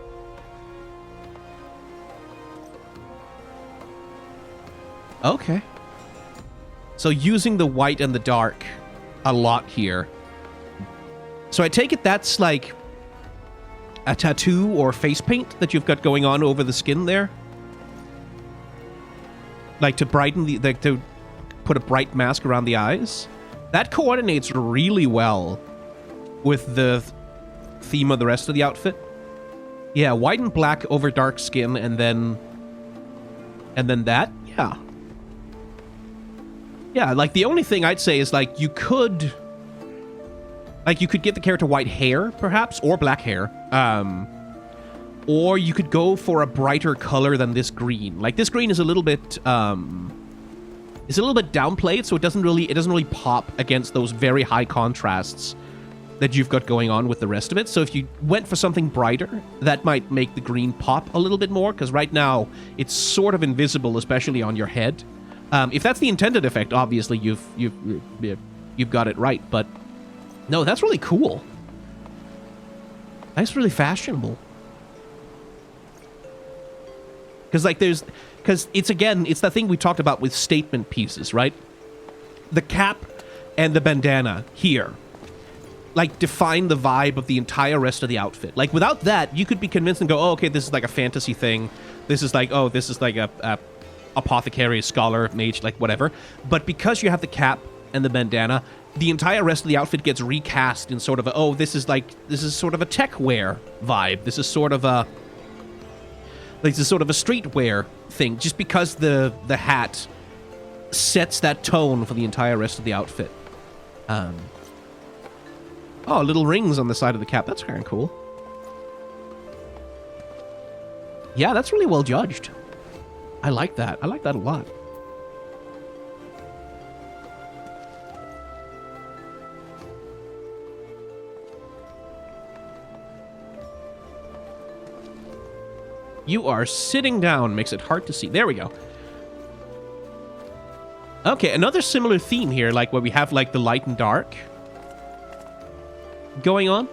Okay. So using the white and the dark a lot here. So I take it that's like a tattoo or face paint that you've got going on over the skin there? Like to brighten the... to put a bright mask around the eyes? That coordinates really well with the theme of the rest of the outfit. Yeah, white and black over dark skin and then that? Yeah. Yeah, like the only thing I'd say is like you could give the character white hair, perhaps, or black hair. Or you could go for a brighter color than this green. Like this green is a little bit downplayed, so it doesn't really pop against those very high contrasts that you've got going on with the rest of it. So if you went for something brighter, that might make the green pop a little bit more, because right now it's sort of invisible, especially on your head. If that's the intended effect, obviously you've got it right. But no, that's really cool. That's really fashionable. Because it's the thing we talked about with statement pieces, right? The cap and the bandana here, like, define the vibe of the entire rest of the outfit. Like, without that, you could be convinced and go, oh, okay, this is like a fantasy thing. This is like a apothecary, scholar, mage, like whatever. But because you have the cap and the bandana, the entire rest of the outfit gets recast in sort of a, this is sort of a tech wear vibe. This is sort of a streetwear thing, just because the hat sets that tone for the entire rest of the outfit. Little rings on the side of the cap. That's kind of cool. Yeah, that's really well judged. I like that. I like that a lot. You are sitting down. Makes it hard to see. There we go. Okay, another similar theme here, like where we have like the light and dark going on.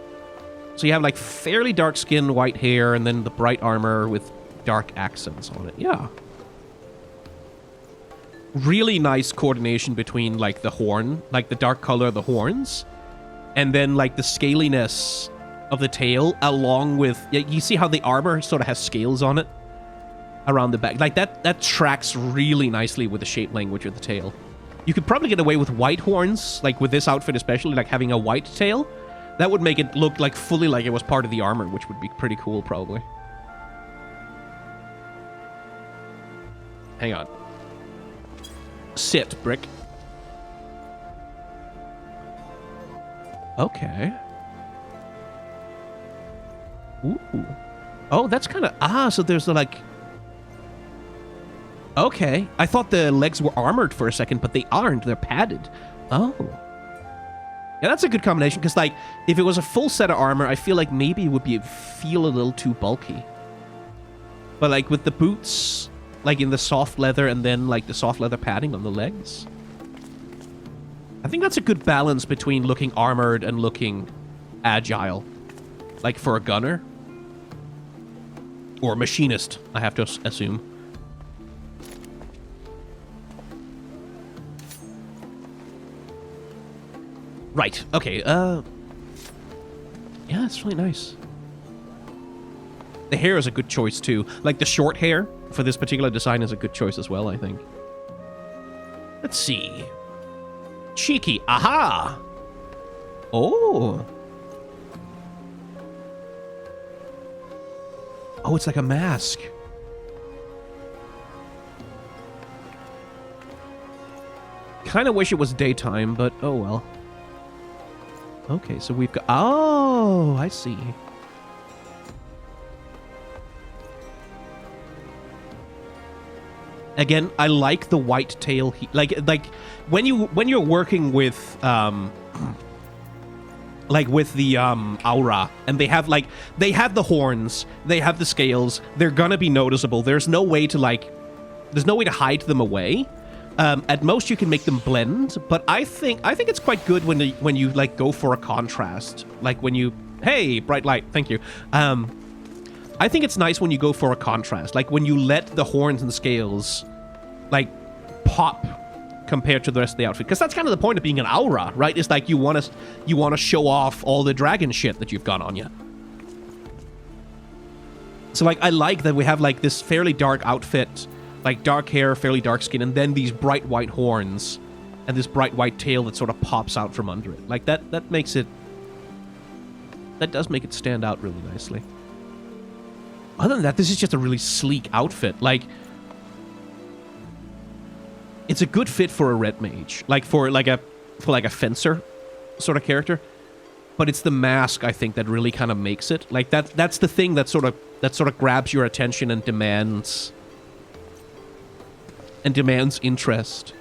So you have like fairly dark skin, white hair, and then the bright armor with dark accents on it. Yeah. Really nice coordination between like the horn, like the dark color of the horns, and then like the scaliness of the tail, along with, you see how the armor sort of has scales on it around the back. Like that tracks really nicely with the shape language of the tail. You could probably get away with white horns, like with this outfit especially, like having a white tail. That would make it look like fully like it was part of the armor, which would be pretty cool, probably. Hang on. Sit, Brick. Okay. Ooh. Oh, that's kind of... so there's like... Okay. I thought the legs were armored for a second, but they aren't. They're padded. Oh. Yeah, that's a good combination, because, like, if it was a full set of armor, I feel like maybe it would feel a little too bulky. But, like, with the boots, like, in the soft leather, and then, like, the soft leather padding on the legs, I think that's a good balance between looking armored and looking agile. Like, for a gunner. Or a machinist, I have to assume. Right, okay, yeah, it's really nice. The hair is a good choice too. Like the short hair for this particular design is a good choice as well, I think. Let's see. Cheeky. Aha! Oh. Oh, it's like a mask. Kind of wish it was daytime, but oh well. Okay, so we've got... Oh, I see. Again, I like the white tail. Like when you're working with like with the aura, and they have the horns, they have the scales. They're gonna be noticeable. There's no way to hide them away. At most, you can make them blend, but I think it's quite good when you like go for a contrast. Like when you, hey, bright light, thank you. I think it's nice when you go for a contrast, like when you let the horns and scales, like, pop compared to the rest of the outfit, because that's kind of the point of being an aura, right? It's like you want to show off all the dragon shit that you've got on you. So like, I like that we have like this fairly dark outfit, like dark hair, fairly dark skin, and then these bright white horns and this bright white tail that sort of pops out from under it. Like that makes it, that does make it stand out really nicely. Other than that, this is just a really sleek outfit. Like, it's a good fit for a red mage, like for a fencer sort of character. But it's the mask, I think, that really kind of makes it. Like that's the thing that sort of grabs your attention and demands interest.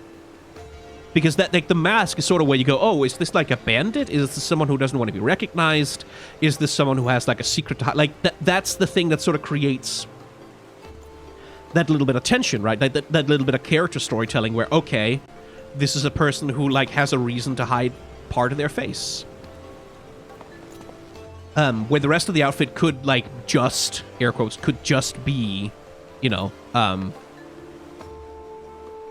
Because that, like, the mask is sort of where you go, oh, is this like a bandit? Is this someone who doesn't want to be recognized? Is this someone who has like a secret? Like that's the thing that sort of creates that little bit of tension, right? That little bit of character storytelling where, okay, this is a person who like has a reason to hide part of their face. Where the rest of the outfit could like just, air quotes, could just be, you know,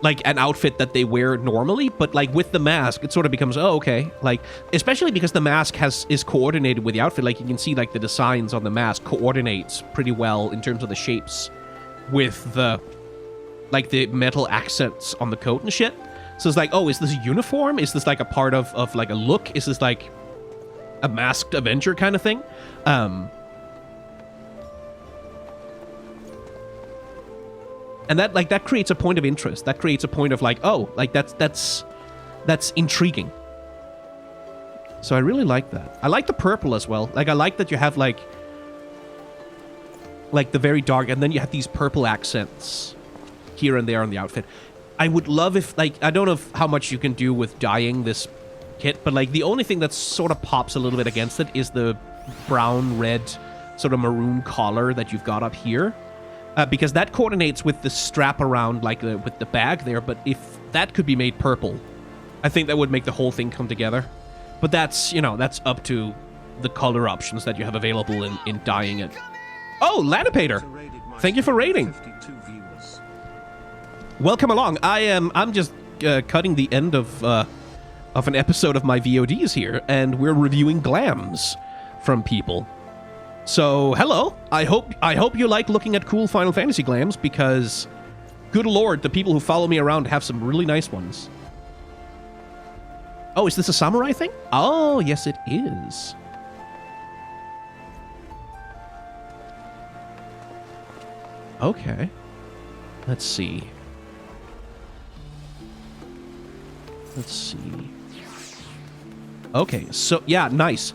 like an outfit that they wear normally, but like with the mask, it sort of becomes, oh, okay. Like, especially because the mask is coordinated with the outfit. Like you can see like the designs on the mask coordinates pretty well in terms of the shapes with the metal accents on the coat and shit. So it's like, oh, is this a uniform? Is this like a part of like a look? Is this like a masked Avenger kind of thing? And that creates a point of interest. That creates a point of like, oh, like that's intriguing. So I really like that. I like the purple as well. Like I like that you have like the very dark, and then you have these purple accents here and there on the outfit. I would love if, like, I don't know how much you can do with dyeing this kit, but like the only thing that sort of pops a little bit against it is the brown, red, sort of maroon collar that you've got up here. Because that coordinates with the strap around, like, with the bag there. But if that could be made purple, I think that would make the whole thing come together. But that's, you know, that's up to the color options that you have available in dyeing it. Oh, Lanipator! Thank you for raiding. Welcome along. I'm just cutting the end of an episode of my VODs here, and we're reviewing glams from people. So, hello. I hope you like looking at cool Final Fantasy glams, because, good lord, the people who follow me around have some really nice ones. Oh, is this a samurai thing? Oh, yes it is. Okay. Let's see. Let's see. Okay, so, yeah, nice.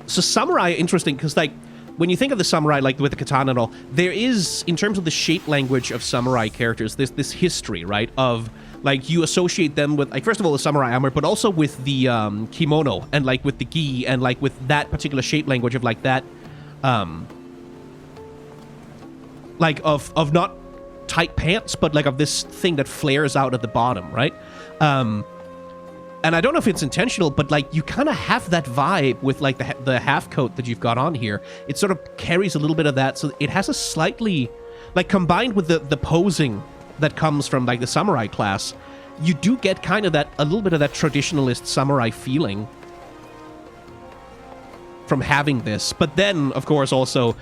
So samurai, interesting, because, like, when you think of the samurai, like, with the katana and all, there is, in terms of the shape language of samurai characters, there's this history, right, of, like, you associate them with, like, first of all, the samurai armor, but also with the kimono, and, like, with the gi, and, like, with that particular shape language of, like, that, like, of not tight pants, but, like, of this thing that flares out at the bottom, right? And I don't know if it's intentional, but, like, you kind of have that vibe with, like, the half coat that you've got on here. It sort of carries a little bit of that, so it has a slightly, like, combined with the posing that comes from, like, the samurai class, you do get kind of that, a little bit of that traditionalist samurai feeling. from having this. But then, of course, also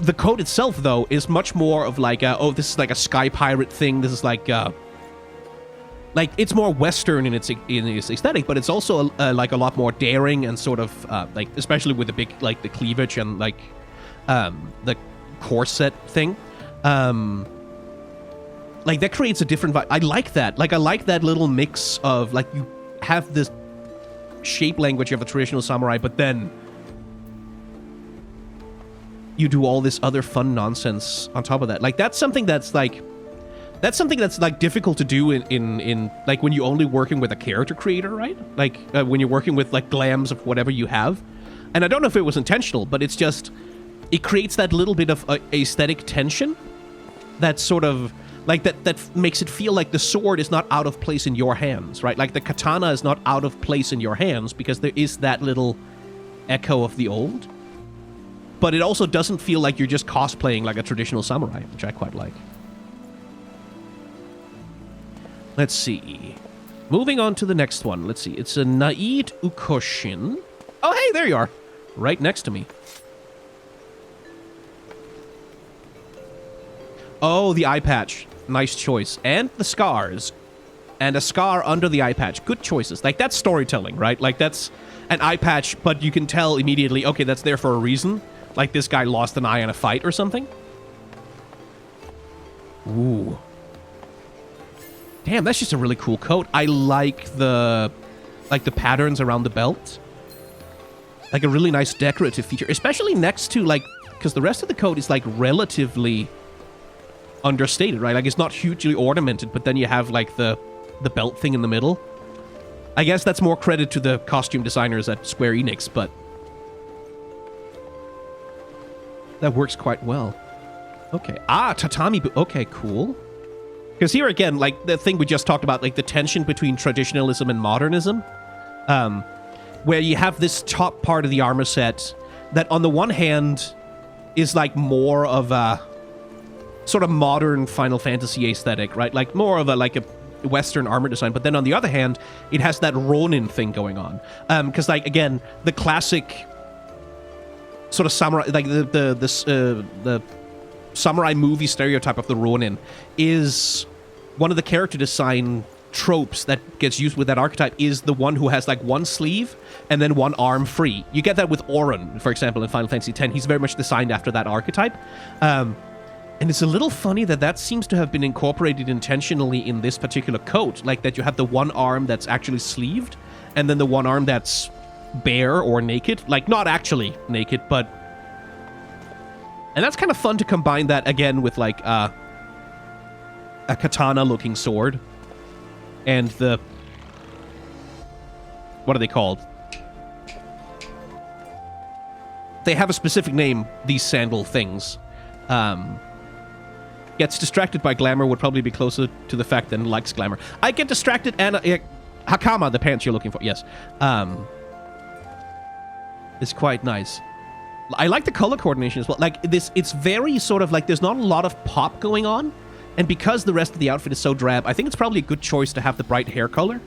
the coat itself, though, is much more of like, this is like a sky pirate thing. This is like it's more Western in its aesthetic, but it's also like a lot more daring and sort of like, especially with the big, like the cleavage and like the corset thing. Like that creates a different vibe. I like that. Like I like that little mix of like you have this shape language of a traditional samurai, but then you do all this other fun nonsense on top of that. Like that's something that's like difficult to do in like when you're only working with a character creator, right? Like when you're working with like glams of whatever you have. And I don't know if it was intentional, but it's just, it creates that little bit of aesthetic tension that sort of like that makes it feel like the sword is not out of place in your hands, right? Like the katana is not out of place in your hands because there is that little echo of the old. But it also doesn't feel like you're just cosplaying like a traditional samurai, which I quite like. Let's see. Moving on to the next one. Let's see. It's a Naid Ukoshin. Oh, hey, there you are. Right next to me. Oh, the eye patch. Nice choice. And the scars. And a scar under the eye patch. Good choices. Like, that's storytelling, right? Like, that's an eye patch, but you can tell immediately, okay, that's there for a reason. Like, this guy lost an eye in a fight or something. Ooh. Damn, that's just a really cool coat. I like the patterns around the belt. Like, a really nice decorative feature. Especially next to, like, because the rest of the coat is, like, relatively understated, right? Like, it's not hugely ornamented, but then you have, like, the belt thing in the middle. I guess that's more credit to the costume designers at Square Enix, but that works quite well. Okay. Ah, tatami boot. Okay, cool. Because here again, like, the thing we just talked about, like, the tension between traditionalism and modernism, where you have this top part of the armor set that, on the one hand, is, like, more of a sort of modern Final Fantasy aesthetic, right? Like, more of a, like, a Western armor design. But then, on the other hand, it has that Ronin thing going on. Because, like, again, the classic sort of samurai, like, the samurai movie stereotype of the Ronin is one of the character design tropes that gets used with that archetype is the one who has like one sleeve and then one arm free. You get that with Auron, for example, in Final Fantasy X. He's very much designed after that archetype. And it's a little funny that that seems to have been incorporated intentionally in this particular coat, like that you have the one arm that's actually sleeved and then the one arm that's bare or naked. Like, not actually naked, but... And that's kind of fun to combine that, again, with, like, a katana-looking sword. And the... What are they called? They have a specific name, these sandal things. Gets distracted by Glamour would probably be closer to the fact than likes Glamour. I get distracted and... Hakama, the pants you're looking for, yes. It's quite nice. I like the color coordination as well. Like, this, it's very sort of like, there's not a lot of pop going on. And because the rest of the outfit is so drab, I think it's probably a good choice to have the bright hair color.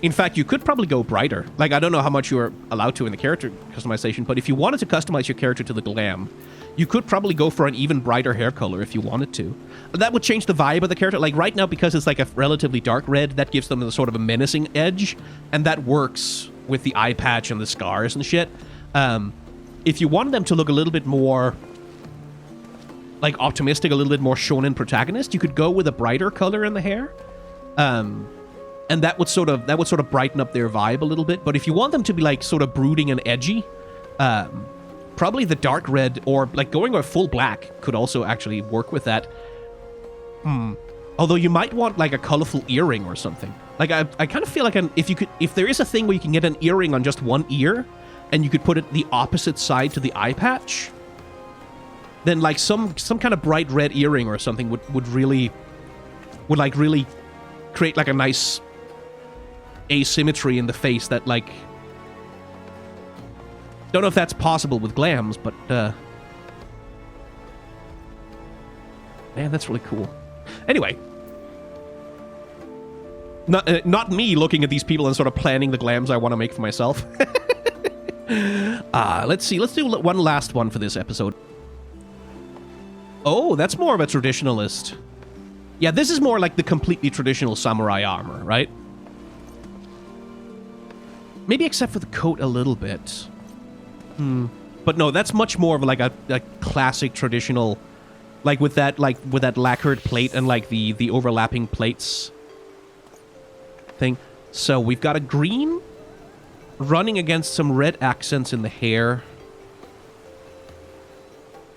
In fact, you could probably go brighter. Like, I don't know how much you're allowed to in the character customization, but if you wanted to customize your character to the glam, you could probably go for an even brighter hair color if you wanted to. That would change the vibe of the character. Like, right now, because it's like a relatively dark red, that gives them a sort of a menacing edge, and that works with the eye patch and the scars and shit. If you wanted them to look a little bit more, like, optimistic, a little bit more shonen protagonist, you could go with a brighter color in the hair. And that would sort of brighten up their vibe a little bit. But if you want them to be, like, sort of brooding and edgy, probably the dark red or, like, going a full black could also actually work with that. Although you might want, like, a colorful earring or something. Like, I kind of feel like if there is a thing where you can get an earring on just one ear, and you could put it the opposite side to the eye patch, then, like, some kind of bright red earring or something would really create, like, a nice asymmetry in the face that, like... Don't know if that's possible with glams, but, man, that's really cool. Anyway. Not me looking at these people and sort of planning the glams I want to make for myself. Let's see. Let's do one last one for this episode. Oh, that's more of a traditionalist. Yeah, this is more like the completely traditional samurai armor, right? Maybe except for the coat a little bit. But no, that's much more of like a classic traditional, like with that lacquered plate and like the overlapping plates thing. So we've got a green running against some red accents in the hair.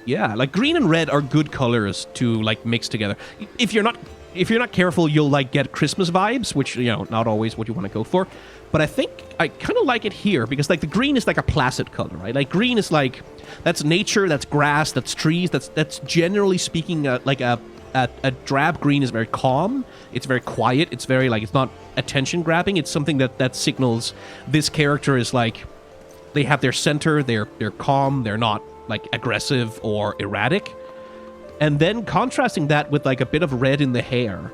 Yeah, like green and red are good colors to like mix together. If you're not careful, you'll like get Christmas vibes, which, you know, not always what you want to go for. But I think I kind of like it here because like the green is like a placid color, right? Like green is like, that's nature, that's grass, that's trees, that's generally speaking like a drab green is very calm. It's very quiet. It's very like, it's not attention grabbing. It's something that signals this character is like, they have their center, they're calm, they're not like aggressive or erratic. And then contrasting that with like a bit of red in the hair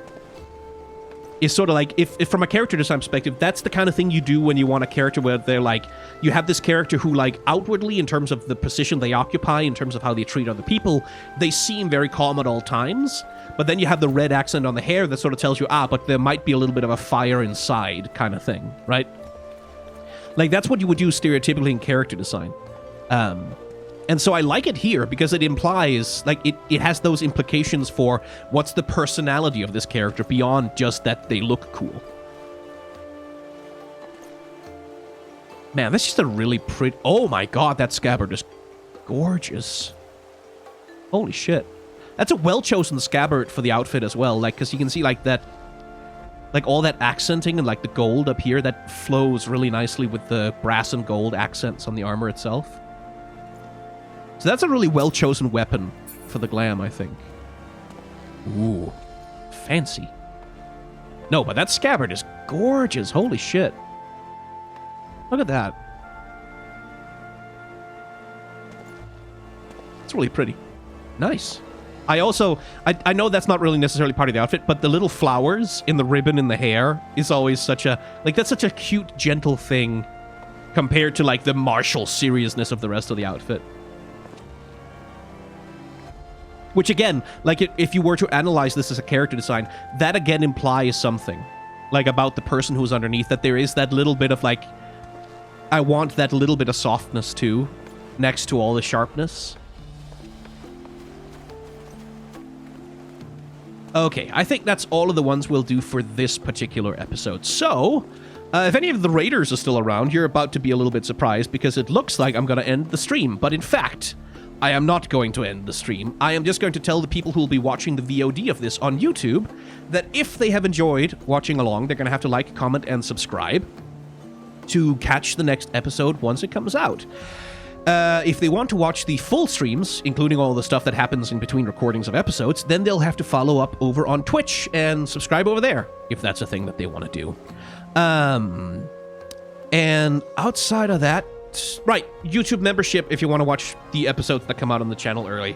is sort of like, if from a character design perspective, that's the kind of thing you do when you want a character where they're like, you have this character who like outwardly in terms of the position they occupy, in terms of how they treat other people, they seem very calm at all times. But then you have the red accent on the hair that sort of tells you, but there might be a little bit of a fire inside kind of thing, right? Like that's what you would do stereotypically in character design. And so I like it here because it implies, like, it has those implications for what's the personality of this character beyond just that they look cool. Man, that's just a really pretty... Oh my god, that scabbard is gorgeous. Holy shit. That's a well-chosen scabbard for the outfit as well, like, because you can see, like, that... Like, all that accenting and, like, the gold up here, that flows really nicely with the brass and gold accents on the armor itself. So that's a really well-chosen weapon for the glam, I think. Ooh. Fancy. No, but that scabbard is gorgeous. Holy shit. Look at that. It's really pretty. Nice. I also... I know that's not really necessarily part of the outfit, but the little flowers in the ribbon in the hair is always such a... Like, that's such a cute, gentle thing compared to, like, the martial seriousness of the rest of the outfit. Which, again, like, if you were to analyze this as a character design, that, again, implies something. Like, about the person who's underneath, that there is that little bit of, like... I want that little bit of softness, too, next to all the sharpness. Okay, I think that's all of the ones we'll do for this particular episode. So, if any of the raiders are still around, you're about to be a little bit surprised, because it looks like I'm going to end the stream. But in fact... I am not going to end the stream. I am just going to tell the people who will be watching the VOD of this on YouTube that if they have enjoyed watching along, they're going to have to like, comment, and subscribe to catch the next episode once it comes out. If they want to watch the full streams, including all the stuff that happens in between recordings of episodes, then they'll have to follow up over on Twitch and subscribe over there, if that's a thing that they want to do. And outside of that, right, YouTube membership if you want to watch the episodes that come out on the channel early.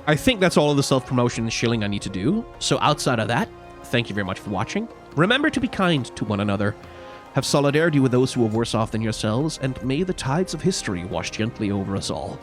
I think that's all of the self-promotion and shilling I need to do. So outside of that, thank you very much for watching. Remember to be kind to one another. Have solidarity with those who are worse off than yourselves, and may the tides of history wash gently over us all.